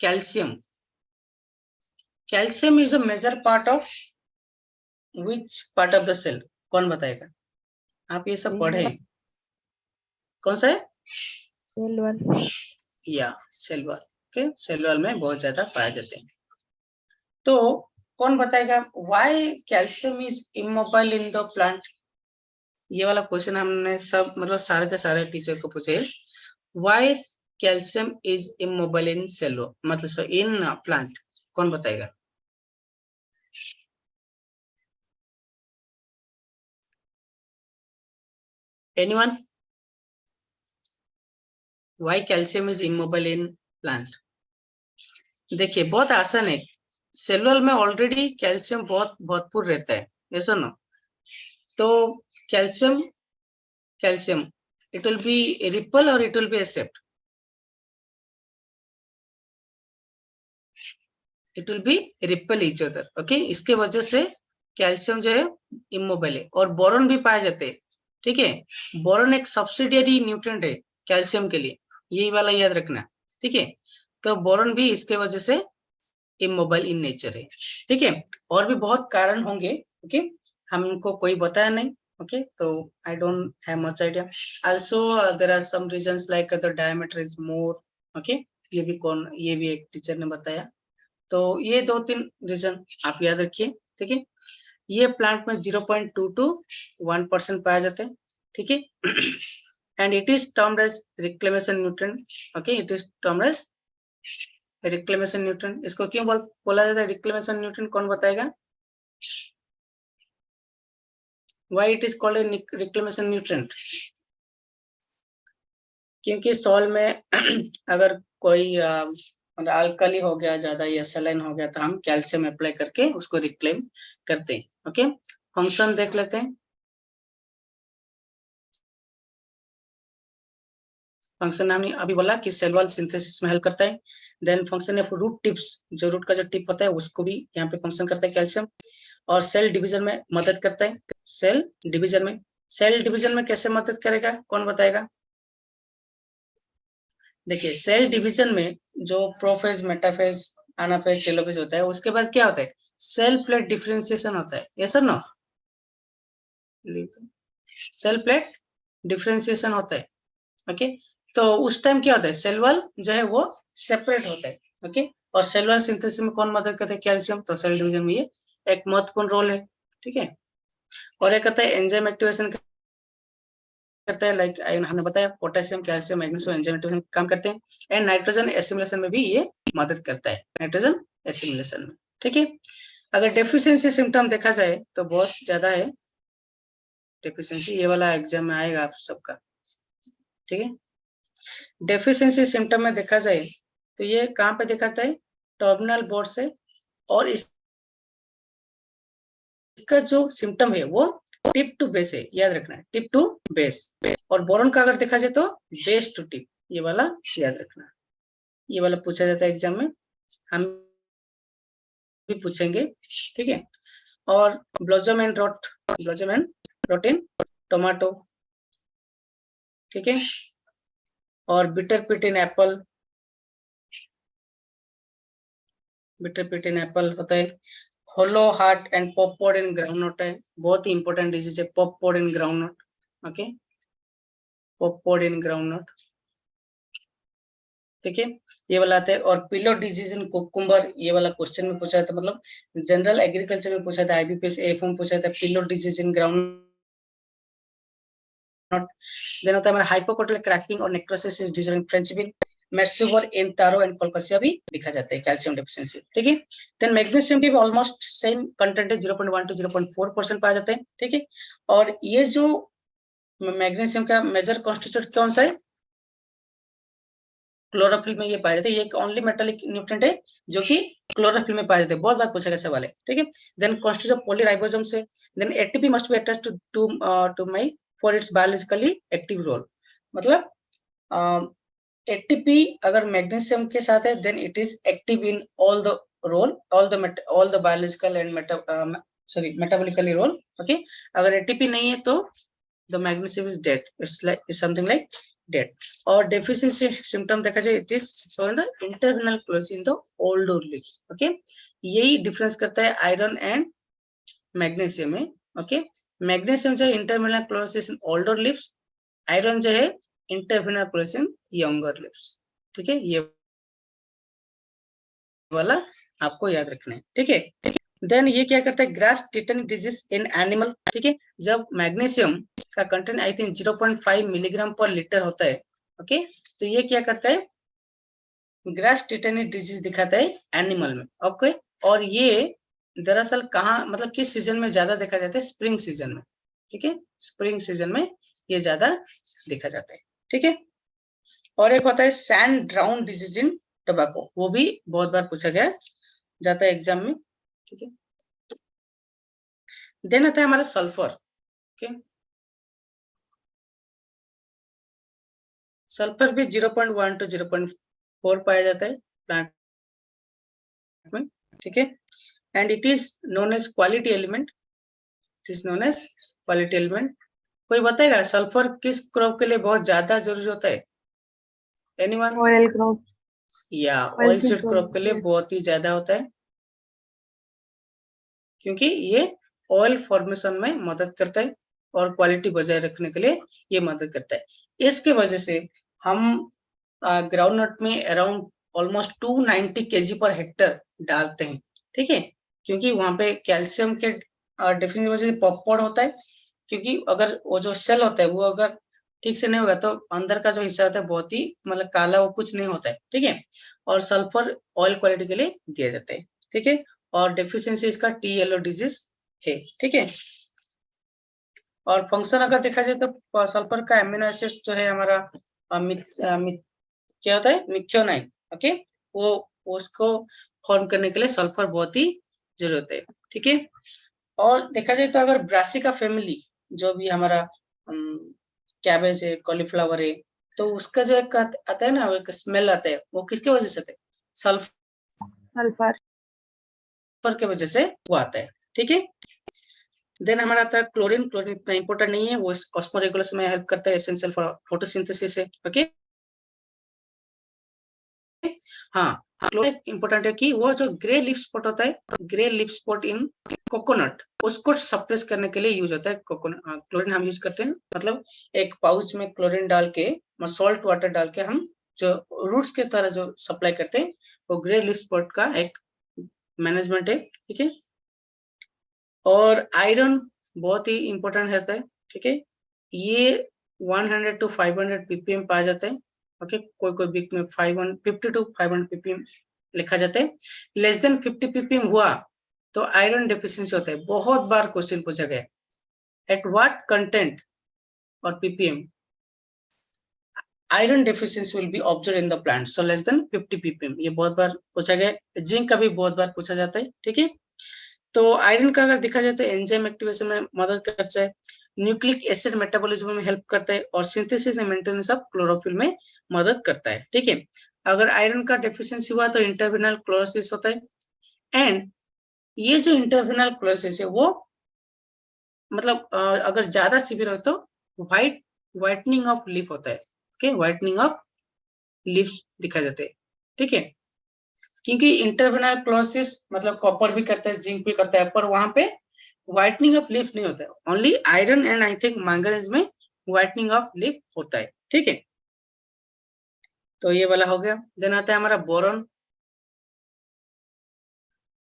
Speaker 1: calcium. Calcium is the major part of which part of the cell? कौन बताएगा? आप ये सब पढ़े, कौन सा है?
Speaker 2: Cell wall.
Speaker 1: या cell wall. Okay, cell wall में बहुत ज्यादा पाए जाते हैं। तो कौन बताएगा why calcium is immobile in the plant? ये वाला क्वेश्चन हमने सब मतलब सारे के सारे टीचर को पूछे, why calcium is immobile in cell wall, मतलब इन प्लांट, कौन बताएगा? Anyone? Why calcium is immobile in plant? देखिए बहुत आसान है, सेल में ऑलरेडी कैल्शियम बहुत भरपूर रहता है, ऐसा ना? तो calcium it will be repel और it will be accept, it will be repel each other. Okay, इसके वजह से कैल्शियम जो है इमोबाइल है। और बोरॉन भी पाए जाते हैं। ठीक है, बोरॉन एक सब्सिडियरी न्यूट्रिएंट है कैल्शियम के लिए, यही वाला याद रखना। ठीक है, तो बोरॉन भी इसके वजह से इमोबाइल इन नेचर है। ठीक है, और भी बहुत कारण होंगे। ओके, हमको कोई बताया नहीं। ओके, तो I don't have much idea. Also there are some reasons like the diameter is more. Okay, ये भी एक टीचर ने बताया। तो ये 2-3 रीजन आप याद रखिए। ठीक है, ये प्लांट में 0.2 to 1% पाया जाते हैं। ठीक है, and it is termed as reclamation nutrient. Okay, it is termed as reclamation nutrient. इसको क्यों बोला जाता है रिक्लेमेशन न्यूट्रिएंट? कौन बताएगा? Why it is called a reclamation nutrient? क्योंकि सॉइल में अगर कोई अल्कली हो गया ज्यादा या सलाइन हो गया तो हम कैल्शियम अप्लाई करके उसको रिक्लेम करते हैं। ओके, फंक्शन देख लेते हैं। फंक्शन हमने अभी बोला कि सेल वॉल सिंथेसिस में हेल्प करता है। Then function of root tips, जो रूट का जो टिप होता है उसको भी यहाँ पे फंक्शन करता है कैल्शियम। और सेल डिवीजन में मदद करता है। सेल डिवीजन में कैसे मदद करेगा, कौन बताएगा? देखिए सेल डिवीजन में जो प्रोफेज, मेटाफेज, एनाफेज, टेलोफेज होता है, उसके बाद क्या होता है? सेल प्लेट डिफरेंशिएशन होता है। यस और नो? सेल प्लेट डिफरेंशिएशन होता है। ओके, तो उस टाइम क्या होता है? सेल वॉल जो है वो सेपरेट होता है। ओके, और सेल वॉल सिंथेसिस में कौन मदद करता है? कैल्शियम। तो सेल डिवीजन में ये एक महत्वपूर्ण रोल है। ठीक है, और एक कहता है एंजाइम एक्टिवेशन करता है, लाइक हमने बताया potassium, calcium, magnesium enzyme activation काम करते हैं। एंड नाइट्रोजन एसिमिलेशन में भी ये मदद करता है, नाइट्रोजन एसिमिलेशन में। ठीक है, अगर डेफिशिएंसी सिम्टम देखा जाए तो बहुत ज्यादा है डेफिशिएंसी, ये वाला एग्जाम में आएगा आप सबका। ठीक है, डेफिशिएंसी सिम्टम में देखा जाए तो ये कहाँ पे दिखाता है? टर्मिनल बोर्ड से। और इसका जो सिम्टम है वो टिप टू बेस है, याद रखना है, टिप टू बेस। और बोरॉन का अगर देखा जाए तो बेस टू टिप, ये वाला याद रखना। ये वाला पूछा जाता है एग्जाम में, हम भी पूछेंगे। ठीक है, और blossom end rot in tomato. ठीक है, और बिटर पिट इन एप्पल, होता है। होलो हार्ट एंड पॉपवर्ड इन ग्राउंडनट है, बहुत ही इंपॉर्टेंट डिजीज है पॉपवर्ड इन ग्राउंडनट। ओके, पॉपवर्ड इन ग्राउंडनट। ठीक है, ये वाला आता है। और पिलो डिजीज इन कुकुम्बर, ये वाला क्वेश्चन में पूछा था, मतलब जनरल एग्रीकल्चर में पूछा था, IBPS AF में पूछा था, pillow disease in groundnut. Then होता है हमारा हाइपोकोटल क्रैकिंग और necrosis is disease in French bean, मेर्सिवर इन तारो एंड कोलकासिया भी दिखा जाता है कैल्शियम डेफिशिएंसी। ठीक है, देन मैग्नीशियम भी ऑलमोस्ट सेम कंटेंट है, 0.1 to 0.4% पाया जाता है। ठीक है, और ये जो मैग्नीशियम का मेजर कॉन्स्टिट्यूट कौन सा है? क्लोरोफिल में ये पाए जाते हैं। ये ओनली मेटालिक न्यूट्रिएंट है जो कि क्लोरोफिल में पाए जाते हैं। बहुत बार पूछा गया सवाल है, ठीक है। देन कॉन्स्टिट्यूट ऑफ पॉलीराइबोसोम से, then ATP must be attached to my for its biologically active role. मतलब एटीपी अगर मैग्नीशियम के साथ है then it is active in all the role, all the biological and metabolically role, okay. अगर ATP नहीं है तो the magnesium is dead, it's something like dead. और deficiency symptom देखा जाए it is shown the interveinal chlorus in the older leaves, okay। यही difference करता है आयरन एंड मैग्नीशियम में, ओके। मैग्नीशियम जो है interveinal chlorosis in older leaves, iron जो है interveinal chlorosis in younger leaves, ठीक है। ये वाला आपको याद रखना है, ठीक है। देन ये क्या करता है, ग्रास टिटनिक डिजीज इन एनिमल, ठीक है। जब मैग्नीशियम का कंटेंट आई थिंक 0.5 मिलीग्राम पर लीटर होता है, ओके, तो ये क्या करता है, ग्रास टिटनिक डिजीज दिखाता है एनिमल में, ओके। और ये दरअसल कहाँ, मतलब किस सीजन में ज्यादा देखा जाता है, स्प्रिंग सीजन में, ठीक है। स्प्रिंग सीजन में ये ज्यादा देखा जाता है, ठीक है। और एक होता है sand drown disease in tobacco, वो भी बहुत बार पूछा गया जाता है एग्जाम में, ठीक है। देन आता है हमारा सल्फर, ओके। सल्फर भी 0.1 to 0.4 पाया जाता है प्लांट में, ठीक है। And it is known as quality element, it is known as quality element. कोई बताएगा सल्फर किस क्रॉप के लिए बहुत ज्यादा जरूरी होता है, एनीवन?
Speaker 3: ऑयल क्रॉप,
Speaker 1: या
Speaker 3: Oil
Speaker 1: oil
Speaker 3: seed
Speaker 1: seed crop के लिए
Speaker 3: crop,
Speaker 1: बहुत ही ज्यादा होता है, क्योंकि ये ऑयल फॉर्मेशन में मदद करता है और क्वालिटी बजाय रखने के लिए ये मदद करता है। इसके वजह से हम ग्राउंडनट में around almost 290 kg per hectare डालते हैं, ठीक है। क्योंकि वहां पे कैल्शियम के डेफिशिएंसी वजह से पॉपकॉर्न होता है, क्योंकि अगर वो जो सेल होता है वो अगर ठीक से नहीं होगा तो अंदर का जो हिस्सा होता है बहुत ही मतलब काला, वो कुछ नहीं होता है, ठीक है। और सल्फर ऑयल क्वालिटी के लिए दिया जाता है, ठीक है। और डेफिशिएंसी इसका टी येलो डिजीज है, ठीक है। और फंक्शन अगर देखा जाए तो सल्फर का एमिनो एसिड्स जो है हमारा क्या होता है, मिथ्योनाइन, ओके। वो उसको फॉर्म करने के लिए सल्फर बहुत ही जरूरत है, ठीक है। और देखा जाए तो अगर ब्रासिका फैमिली जो भी हमारा कैबेज है, कॉलीफ्लावर है, तो उसका जो एक आता है ना, एक स्मेल आता है, वो किसके वजह से आता है,
Speaker 3: सल्फर,
Speaker 1: सल्फर के वजह से वो आता है, ठीक है। देन हमारा आता है क्लोरीन। क्लोरीन इतना इंपॉर्टेंट नहीं है, वो ऑस्मोरेगुलेशन में हेल्प करता है, एसेंशियल फॉर फोटोसिंथेसिस है, ओके। हाँ, क्लोरीन इंपॉर्टेंट है कि वो जो ग्रे लिप स्पॉट होता है, grey lip spot in coconut, उसको सप्रेस करने के लिए यूज होता है कोकोनट। क्लोरीन हम यूज करते हैं, मतलब एक पाउच में क्लोरीन डाल के, सॉल्ट वाटर डाल के हम जो रूट्स के तरह जो सप्लाई करते हैं, वो ग्रे लिप स्पॉट का एक मैनेजमेंट है, ठीक है। और आयरन बहुत ही इंपॉर्टेंट रहता है, ठीक है। ये 100 to 500 ppm पाया जाता है, ओके। कोई कोई वीक में 50 to 500 ppm लिखा जाता है। लेस देन 50 ppm हुआ तो आयरन डेफिशिएंसी होता है। बहुत बार क्वेश्चन पूछा गया, एट व्हाट कंटेंट और ppm iron deficiency will be observe in the plant, so less than 50 ppm। ये बहुत बार पूछा गया। जिंक का भी बहुत बार पूछा जाता है, ठीक है। तो आयरन का अगर देखा जाए तो एंजाइम एक्टिवेशन में मदद करता है, न्यूक्लिक एसिड मेटाबॉलिज्म में हेल्प करता है, और synthesis and maintenance of chlorophyll में मदद करता है, ठीक है। अगर आयरन का डेफिशिएंसी हुआ तो इंटरवेनल क्लोरोसिस होता है। एंड ये जो इंटरवेनल क्लोरोसिस है वो मतलब अगर ज्यादा सीवियर हो तो व्हाइटनिंग ऑफ लीफ होता है, ओके। व्हाइटनिंग ऑफ लीव्स दिखा जाते हैं, ठीक है। क्योंकि इंटरवेनल क्लोरोसिस मतलब कॉपर भी करता है, जिंक भी करता है, पर वहां पे व्हाइटनिंग ऑफ लीफ नहीं होता है। Only iron and I think manganese में व्हाइटनिंग ऑफ लीफ होता है, ठीक है। तो ये वाला हो गया। देन आता है हमारा बोरॉन।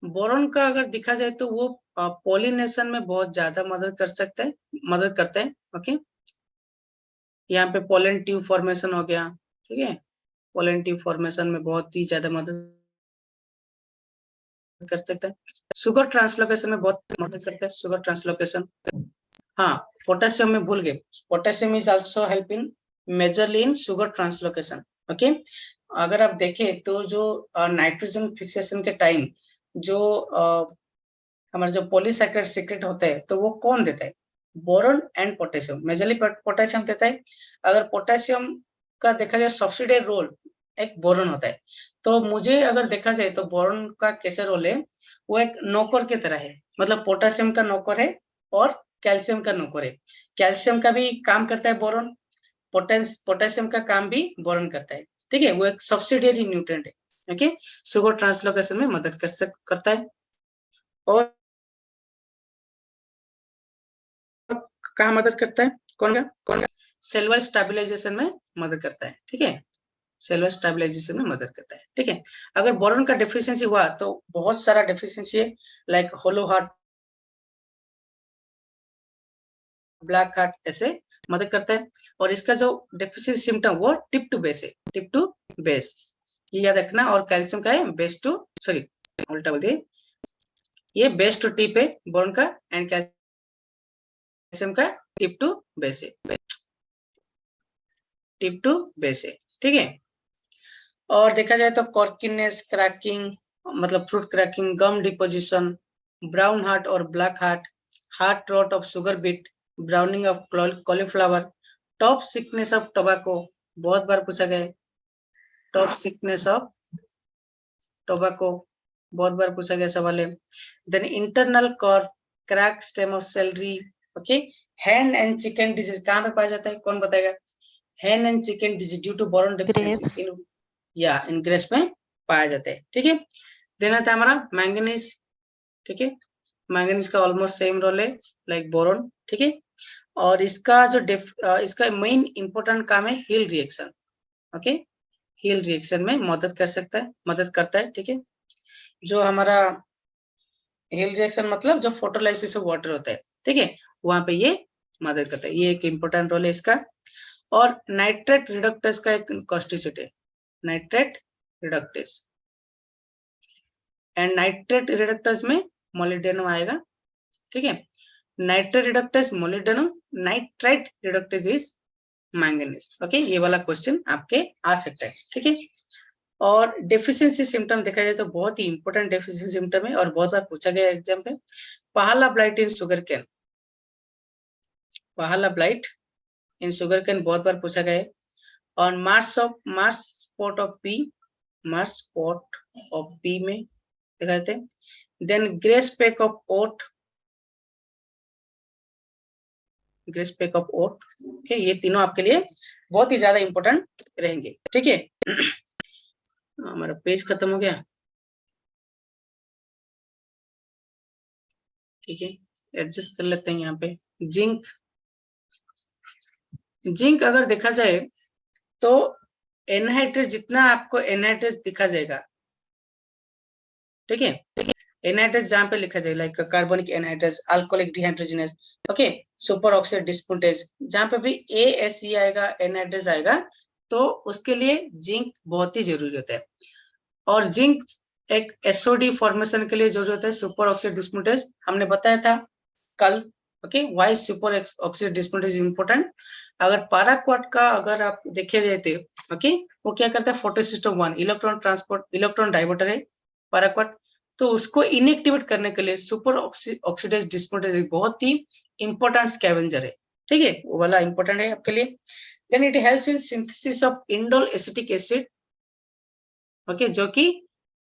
Speaker 1: बोरॉन का अगर देखा जाए तो वो पॉलिनेशन में बहुत ज्यादा मदद करता है, ओके। यहाँ पे पोलन ट्यूब फॉर्मेशन हो गया, ठीक है। पोलन ट्यूब फॉर्मेशन में बहुत ही ज्यादा मदद कर सकता है। शुगर ट्रांसलोकेशन में बहुत मदद करता है, शुगर ट्रांसलोकेशन। हाँ, पोटेशियम में भूल गए, potassium is also help in majorly in sugar translocation, okay. अगर आप देखें तो जो नाइट्रोजन फिक्सेशन के टाइम जो हमारे जो पॉलीसैकेराइड सीक्रेट होते हैं तो वो कौन देता है? Boron and potassium, majorly potassium देता है। अगर पोटेशियम का देखा जाए सब्सिडियरी रोल एक बोरॉन होता है, तो मुझे अगर देखा जाए तो बोरॉन का कैसे रोल है, वो एक नौकर की तरह है, मतलब पोटेशियम का नौकर है और कैल्शियम का नौकर है। कैल्शियम का भी काम करता है बोरॉन, पोटेशियम का काम भी बोरॉन करता है, ठीक है। वो एक सब्सिडियरी न्यूट्रिएंट है, ओके। शुगर ट्रांसलोकेशन में मदद करता है और कहाँ मदद करता है? कौन का? सेल वाइज स्टेबलाइजेशन में मदद करता है, ठीक है। सेल वाइज स्टेबलाइजेशन में मदद करता है, ठीक है। अगर बोरॉन का डेफिशिएंसी हुआ तो बहुत सारा डेफिशिएंसी है, लाइक होलो हार्ट, ब्लैक हार्ट, ऐसे मदद करता है। और इसका जो डेफिशिएंसी सिम्टम वो टिप टू बेस है, टिप टू बेस, ये याद रखना। और कैल्शियम का है बेस टू, सॉरी उल्टा बोल दिए, ये बेस टू टिप है बोरॉन का, एंड कैल्शियम का टिप टू बेस है, टिप टू बेस है, ठीक है। और देखा जाए तो कॉर्किनेस, क्रैकिंग, मतलब fruit cracking, gum deposition, brown heart और black heart, heart rot of sugar beet, browning of cauliflower, top sickness of tobacco, बहुत बार पूछा गया है, टॉप सिकनेस ऑफ टोबैको बहुत बार पूछा गया सवाल है। Then internal cork, crack stem of celery, okay. Hand and chicken disease कहाँ पे पाया जाता है, कौन बताएगा? Hand and chicken disease due to boron deficiency in grapes में पाया जाता है, ठीक है। देना था हमारा मैंगनीज, ठीक है। मैंगनीज का ऑलमोस्ट सेम रोल है लाइक बोरॉन, ठीक है। और इसका जो इसका मेन इंपॉर्टेंट काम है Hill reaction, okay. Hill reaction में मदद करता है, ठीक है। जो हमारा हील रिएक्शन मतलब जो फोटोलाइसिस ऑफ वाटर होता है, ठीक है, वहां पे ये मदद करता है, ये एक इंपॉर्टेंट रोल है इसका। और नाइट्रेट रिडक्टेस का एक कॉन्स्टिट्यूट है, nitrate reductase, and nitrate reductase में मोलिब्डेनम आएगा, ठीक है। Nitrate reductase molybdenum, nitrite reductase is manganese, okay. ये वाला क्वेश्चन आपके आ सकता है, ठीक है। और डेफिशिएंसी सिम्टम देखा जाए तो बहुत ही इंपॉर्टेंट डेफिशिएंसी सिम्टम है और बहुत बार पूछा गया एग्जाम पे। पहला ब्लाइट इन शुगर कैन, पहला ब्लाइट इन शुगर कैन बहुत बार पूछा गया है। और marsh spot of pea, marsh spot of pea में देखा जाते हैं। Then grey speck of oat, grey speck of oat, okay. ये तीनों आपके लिए बहुत ही ज्यादा इंपॉर्टेंट रहेंगे, ठीक है। हमारा पेज खत्म हो गया, ठीक है, एडजस्ट कर लेते हैं यहाँ पे। जिंक, जिंक अगर देखा जाए तो एनहाइड्रेस, जितना आपको एनहाइड्रेस दिखा जाएगा, ठीक है, एनहाइड्रेस जहाँ पे लिखा जाए like carbonic anhydrase, alcoholic dehydrogenase, okay, super oxide dismutase, जहाँ पे भी ASE आएगा, एनहाइड्रेस आएगा, तो उसके लिए जिंक बहुत ही जरूरी होता है। और जिंक एक SOD फॉर्मेशन के लिए जरूरी होता है, सुपर ऑक्साइड डिस्मुटेज, हमने बताया था कल, okay. Why super oxide dismutase important? अगर पैराक्वाट का अगर आप देखे जाते, ओके, वो क्या करता है, photosystem 1 electron transport, electron diverter है पैराक्वाट, तो उसको इनएक्टिवेट करने के लिए सुपर ऑक्सीडाइज्ड डिस्मुटेज बहुत ही इंपॉर्टेंट स्कैवेंजर है, ठीक है, वो वाला इंपॉर्टेंट है आपके लिए। Then it helps in synthesis of indole acetic acid, okay, जो कि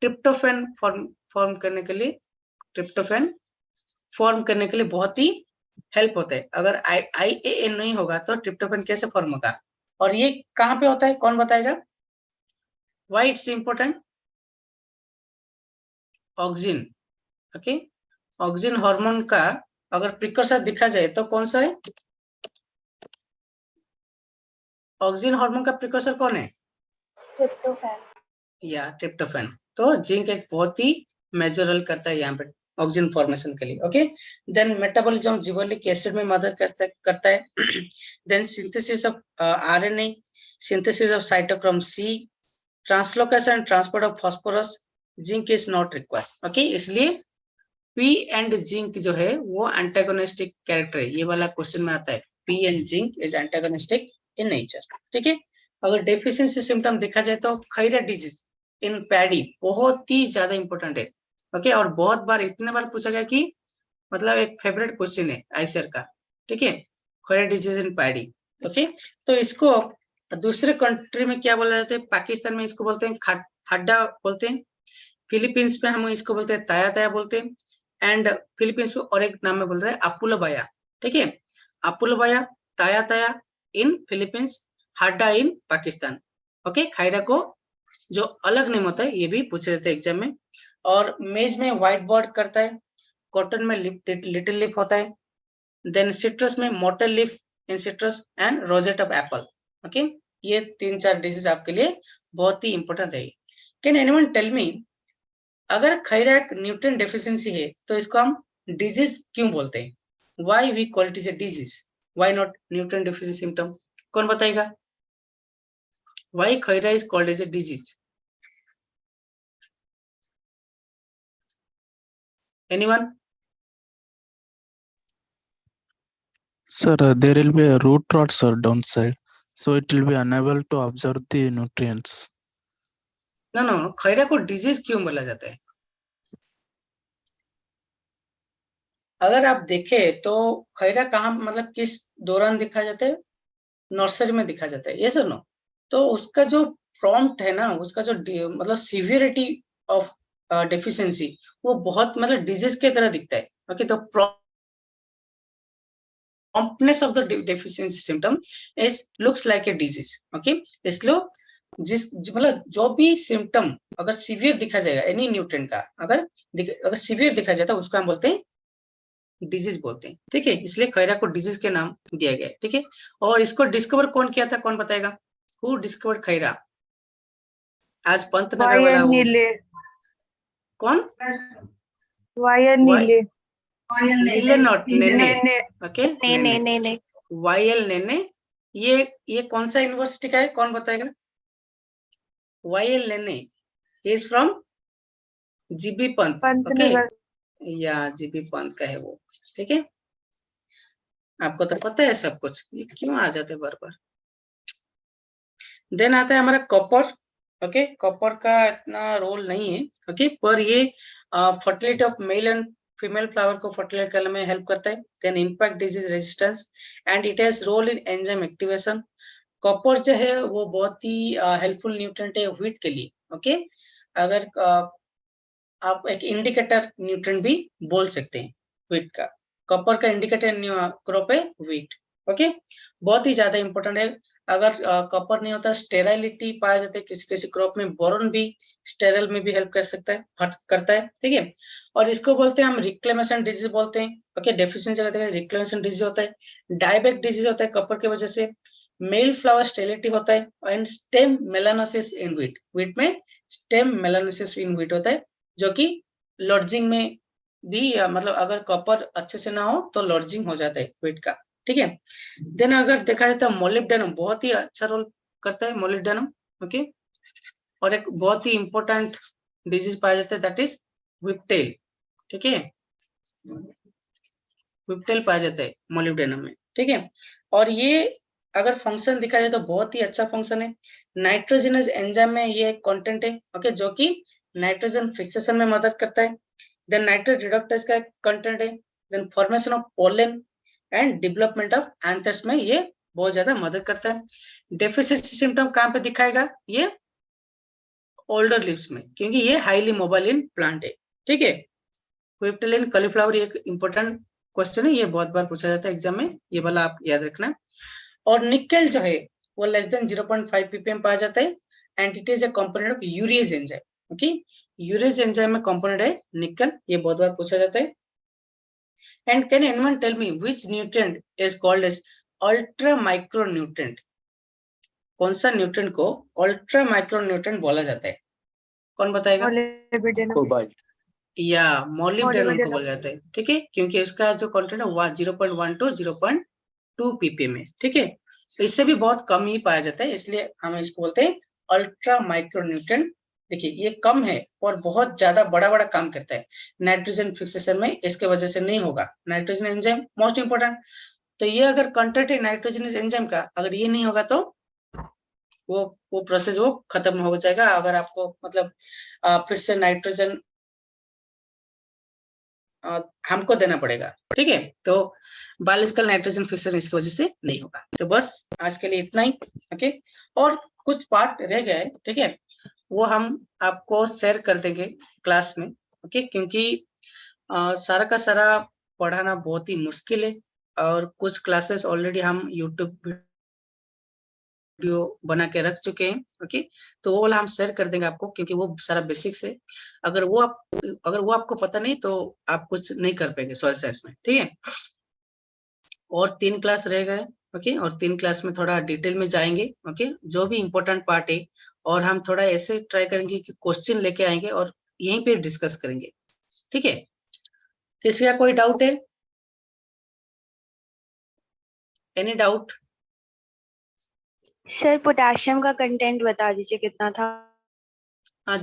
Speaker 1: ट्रिप्टोफैन फॉर्म करने के लिए, ट्रिप्टोफैन फॉर्म करने के लिए बहुत ही हेल्प होता है। अगर IAN नहीं होगा तो ट्रिप्टोफैन कैसे फॉर्म होगा? और ये कहाँ पे होता है, कौन बताएगा? Why it's important? Auxin, okay. Auxin hormone का अगर प्रिकर्सर दिखा जाए तो कौन सा है? ऑक्सिन हार्मोन का प्रिकर्सर कौन है?
Speaker 4: ट्रिप्टोफैन।
Speaker 1: या ट्रिप्टोफैन। तो जिंक एक बहुत ही मेजर रोल करता है यहाँ पे ऑक्सिन फॉर्मेशन के लिए, okay. Then metabolism gibberellic acid में मदद करता है। Then synthesis of RNA, synthesis of cytochrome C, translocation and transport of phosphorus, zinc is not required, okay. इसलिए P एंड जिंक जो है वो एंटागोनिस्टिक कैरेक्टर है, ये वाला क्वेश्चन में आता है, P and zinc is antagonistic in nature, ठीक है। अगर डेफिशिएंसी सिम्टम देखा जाए तो खैरा डिजीज इन पैडी बहुत ही ज्यादा इंपॉर्टेंट है। ओके, और बहुत बार इतने बार पूछा गया कि मतलब एक फेवरेट क्वेश्चन है आईसीआर का। ठीक है, Khaira disease in paddy. Okay, तो इसको दूसरे कंट्री में क्या बोला जाता है? पाकिस्तान में इसको बोलते हैं हड्डा बोलते हैं, फिलीपींस में हम इसको बोलते हैं ताया ताया बोलते हैं, एंड फिलीपींस में और एक नाम में बोलते हैं अपुलबाया। ठीक है, अपुलबाया, ताया ताया इन फिलीपींस, हड्डा इन पाकिस्तान। ओके, खैरा को जो अलग नेम होता है ये भी पूछे जाते हैं एग्जाम में। और मेज में व्हाइट बॉर्ड करता है, कॉटन में लिटिल लिप होता है, देन सिट्रस में मोटल लिफ इन citrus and rosette of Apple. Okay, ये 3-4 डिजीज आपके लिए बहुत ही इंपॉर्टेंट है। कैन एनीवन टेल मी, अगर खैरा एक न्यूट्रिएंट डेफिशिएंसी है तो इसको हम डिजीज क्यों बोलते हैं? Why we call it is a disease, why not nutrient deficiency symptom? कौन बताएगा? Why Khaira is called as a disease? Anyone?
Speaker 6: Sir, there will be a root rot, sir, downside. So it will be unable to absorb the nutrients.
Speaker 1: No no, Khaira को disease क्यों बोला जाता है? अगर आप देखें तो खैरा कहाँ मतलब किस दौरान दिखा जाता है? नर्सरी में दिखा जाता है, ये सर नो। तो उसका जो प्रॉम्प्ट है ना, उसका जो मतलब सिवियरिटी ऑफ डेफिशिएंसी वो बहुत मतलब डिजीज के तरह दिखता है। ओके, तो promptness of the deficiency symptom is looks like a disease. okay, इसलिए मतलब जो भी सिम्टम अगर सीवियर दिखा जाएगा एनी न्यूट्रिएंट का, अगर सीवियर दिखा जाता है उसको हम बोलते हैं डिजीज बोलते हैं। ठीक है, इसलिए खैरा को डिजीज के नाम दिया गया है। ठीक है, और इसको डिस्कवर कौन किया था, कौन बताएगा? Who discovered Khaira? आज पंतनगर वाला कौन? नीले नॉट, नेने। ओके,
Speaker 4: नहीं
Speaker 1: वाईएल नेने। ये कौन सा यूनिवर्सिटी का है, कौन बताएगा? YL Nene is from GB Pant. Okay, या जीबी पंत का है वो। ठीक है, आपको तो पता है सब कुछ, ये क्यों आ जाते बार बार। देन आता है हमारा कॉपर। ओके, कॉपर का इतना रोल नहीं है। ओके, पर ये fertility of male and female flower को फर्टिलाइज करने में हेल्प करता है। Then impact disease resistance and it has role in enzyme activation. Copper जो है वो बहुत ही हेल्पफुल न्यूट्रिएंट है व्हीट के लिए। ओके, अगर आप एक इंडिकेटर न्यूट्रिएंट भी बोल सकते हैं व्हीट का। कॉपर का इंडिकेटर क्रॉप है व्हीट। ओके, बहुत ही ज्यादा इंपॉर्टेंट है। अगर कॉपर नहीं होता स्टेराइलिटी पाया जाता है किसी किसी क्रॉप में, बोरॉन भी स्टेरल में भी हेल्प कर सकता है, करता है। ठीक है, और इसको बोलते हैं हम रिक्लेमेशन डिजीज बोलते हैं। ओके, डेफिशिएंसी का रिक्लेमेशन डिजीज होता है। डायबेक डिजीज होता है कॉपर की वजह से। मेल फ्लावर स्टेरिलिटी होता है and stem melanosis in wheat. Wheat में स्टेम मेलानोसिस इन व्हीट होता है, जो कि लॉर्जिंग में भी मतलब अगर कॉपर अच्छे से ना हो तो लॉर्जिंग हो जाता है व्हीट का। ठीक है, देन अगर देखा जाए तो मोलिब्डेनम बहुत ही अच्छा रोल करता है, मोलिब्डेनम। ओके, और एक बहुत ही इंपॉर्टेंट डिजीज पाया जाता है दैट इज व्हिपटेल। ठीक है, व्हिपटेल पाया जाता है मोलिब्डेनम में। ठीक है, और ये अगर फंक्शन दिखा जाए तो बहुत ही अच्छा फंक्शन है। नाइट्रोजनस एंजाइम में ये कंटेंट है। ओके, जो कि नाइट्रोजन फिक्सेशन में मदद करता है। देन नाइट्रेट रिडक्टेज का कंटेंट है। Then formation of pollen and development of anthers में ये बहुत ज्यादा मदद करता है। डेफिशिएंसी सिम्टम कहाँ पे दिखाएगा? ये ओल्डर लीव्स में, क्योंकि ये हाईली मोबाइल इन प्लांट है। ठीक है, व्हिपटेल एंड कॉलीफ्लावर एक इंपॉर्टेंट क्वेश्चन है, ये बहुत बार पूछा जाता है एग्जाम में, ये वाला आप याद रखना। और निकेल जो है वो लेस देन 0.5 ppm पाया जाता है and it is a component of urease enzyme. Okay, urease enzyme में कंपोनेंट है निकेल, ये बहुत बार पूछा जाता है। And can anyone tell me which nutrient is called as ultra micro nutrient? कौन सा न्यूट्रिएंट को अल्ट्रा माइक्रो न्यूट्रिएंट बोला जाता है? कौन बताएगा? या मोलिब्डेनम को बोला जाता है। ठीक है, क्योंकि इसका जो कंटेंट है वो 0.1 to 0.2 ppm है। ठीक है, तो इससे भी बहुत कम ही पाया जाता है, इसलिए हम इसको बोलते हैं अल्ट्रा माइक्रो न्यूट्रिएंट। देखिए ये कम है और बहुत ज्यादा बड़ा बड़ा काम करता है नाइट्रोजन फिक्सेशन में, इसके वजह से नहीं होगा। नाइट्रोजन एंजाइम मोस्ट इंपोर्टेंट, तो ये अगर कंटेंट है नाइट्रोजन एंजाइम का, अगर ये नहीं होगा तो वो प्रोसेस वो खत्म हो जाएगा। अगर आपको मतलब फिर से नाइट्रोजन हमको देना पड़ेगा, ठीक है। तो बायोलॉजिकल नाइट्रोजन फिक्सेशन इसकी वजह से नहीं होगा। तो बस आज के लिए इतना ही, ओके। और कुछ पार्ट रह गया है, ठीक है, वो हम आपको शेयर कर देंगे क्लास में, ओके। क्योंकि सारा का सारा पढ़ाना बहुत ही मुश्किल है, और कुछ क्लासेस ऑलरेडी हम यूट्यूब वीडियो बना के रख चुके हैं, ओके। तो वो वाला हम शेयर कर देंगे आपको, क्योंकि वो सारा बेसिक्स है। अगर वो आपको पता नहीं तो आप कुछ नहीं कर पाएंगे सॉइल साइंस में, ठीक है। और 3 क्लास रह गए, ओके। और 3 क्लास में थोड़ा डिटेल में जाएंगे, ओके, जो भी इम्पोर्टेंट पार्ट है। और हम थोड़ा ऐसे ट्राई करेंगे कि क्वेश्चन लेके आएंगे और यहीं पे डिस्कस करेंगे, ठीक है। किसी का कोई डाउट है? Any doubt?
Speaker 4: सर पोटेशियम का कंटेंट बता दीजिए कितना था?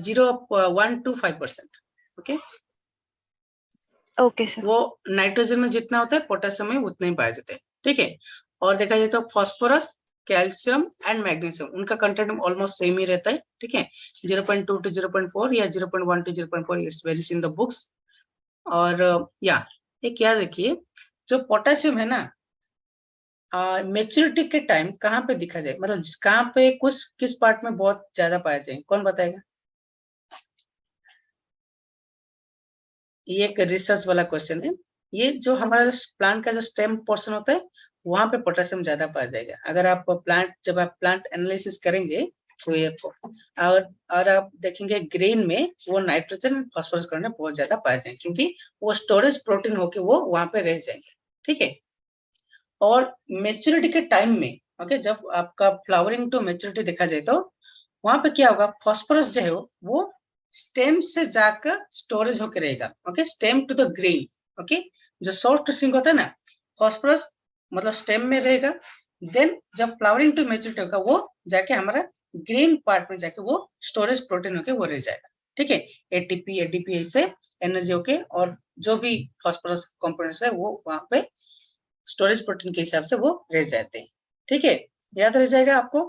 Speaker 1: 0.1 to 5%, ओके।
Speaker 4: Okay sir.
Speaker 1: वो नाइट्रोजन में जितना होता है पोटेशियम में उतने ही पाए जाते हैं, ठीक है। और देखा जाए तो फास्फोरस, कैल्शियम एंड मैग्नीशियम, उनका कंटेंट ऑलमोस्ट सेम ही रहता है, ठीक है। 0.2 to 0.4 या 0.1 to 0.4, it's varies in the books. और या एक याद रखिए, जो पोटेशियम है ना, मेच्योरिटी के टाइम कहाँ पे दिखा जाए, मतलब कहाँ पे किस पार्ट में बहुत ज्यादा पाया जाए, कौन बताएगा? ये एक रिसर्च वाला क्वेश्चन है। ये जो हमारा प्लांट का जो स्टेम पोर्शन होता है, वहां पे पोटेशियम ज्यादा पाया जाएगा। अगर आप जब आप प्लांट एनालिसिस करेंगे तो ये और आप देखेंगे ग्रीन में वो नाइट्रोजन फास्फोरस करने बहुत ज्यादा पाया जाएंगे, क्योंकि वो स्टोरेज प्रोटीन होके वो वहां पे रह जाएंगे, ठीक है। और मेच्योरिटी के टाइम में, ओके, जब आपका फ्लावरिंग टू मेच्योरिटी देखा जाए तो वहां पे क्या होगा, फास्फोरस जो है वो स्टेम से जाकर स्टोरेज होकर रहेगा, okay, stem to the green, okay. जो सोर्स टू सिंक होता है ना, फास्फोरस मतलब स्टेम में रहेगा। देन जब फ्लावरिंग टू मेच्योरिटी होगा वो जाके हमारा ग्रीन पार्ट में जाके वो स्टोरेज प्रोटीन होके वो रह जाएगा, ठीक है। एटीपी एडीपी से एनर्जी होके, और जो भी फास्फोरस कंपोनेंट्स है वो वहां पे स्टोरेज प्रोटीन के हिसाब से वो रह जाते हैं, ठीक है। याद रह जाएगा आपको?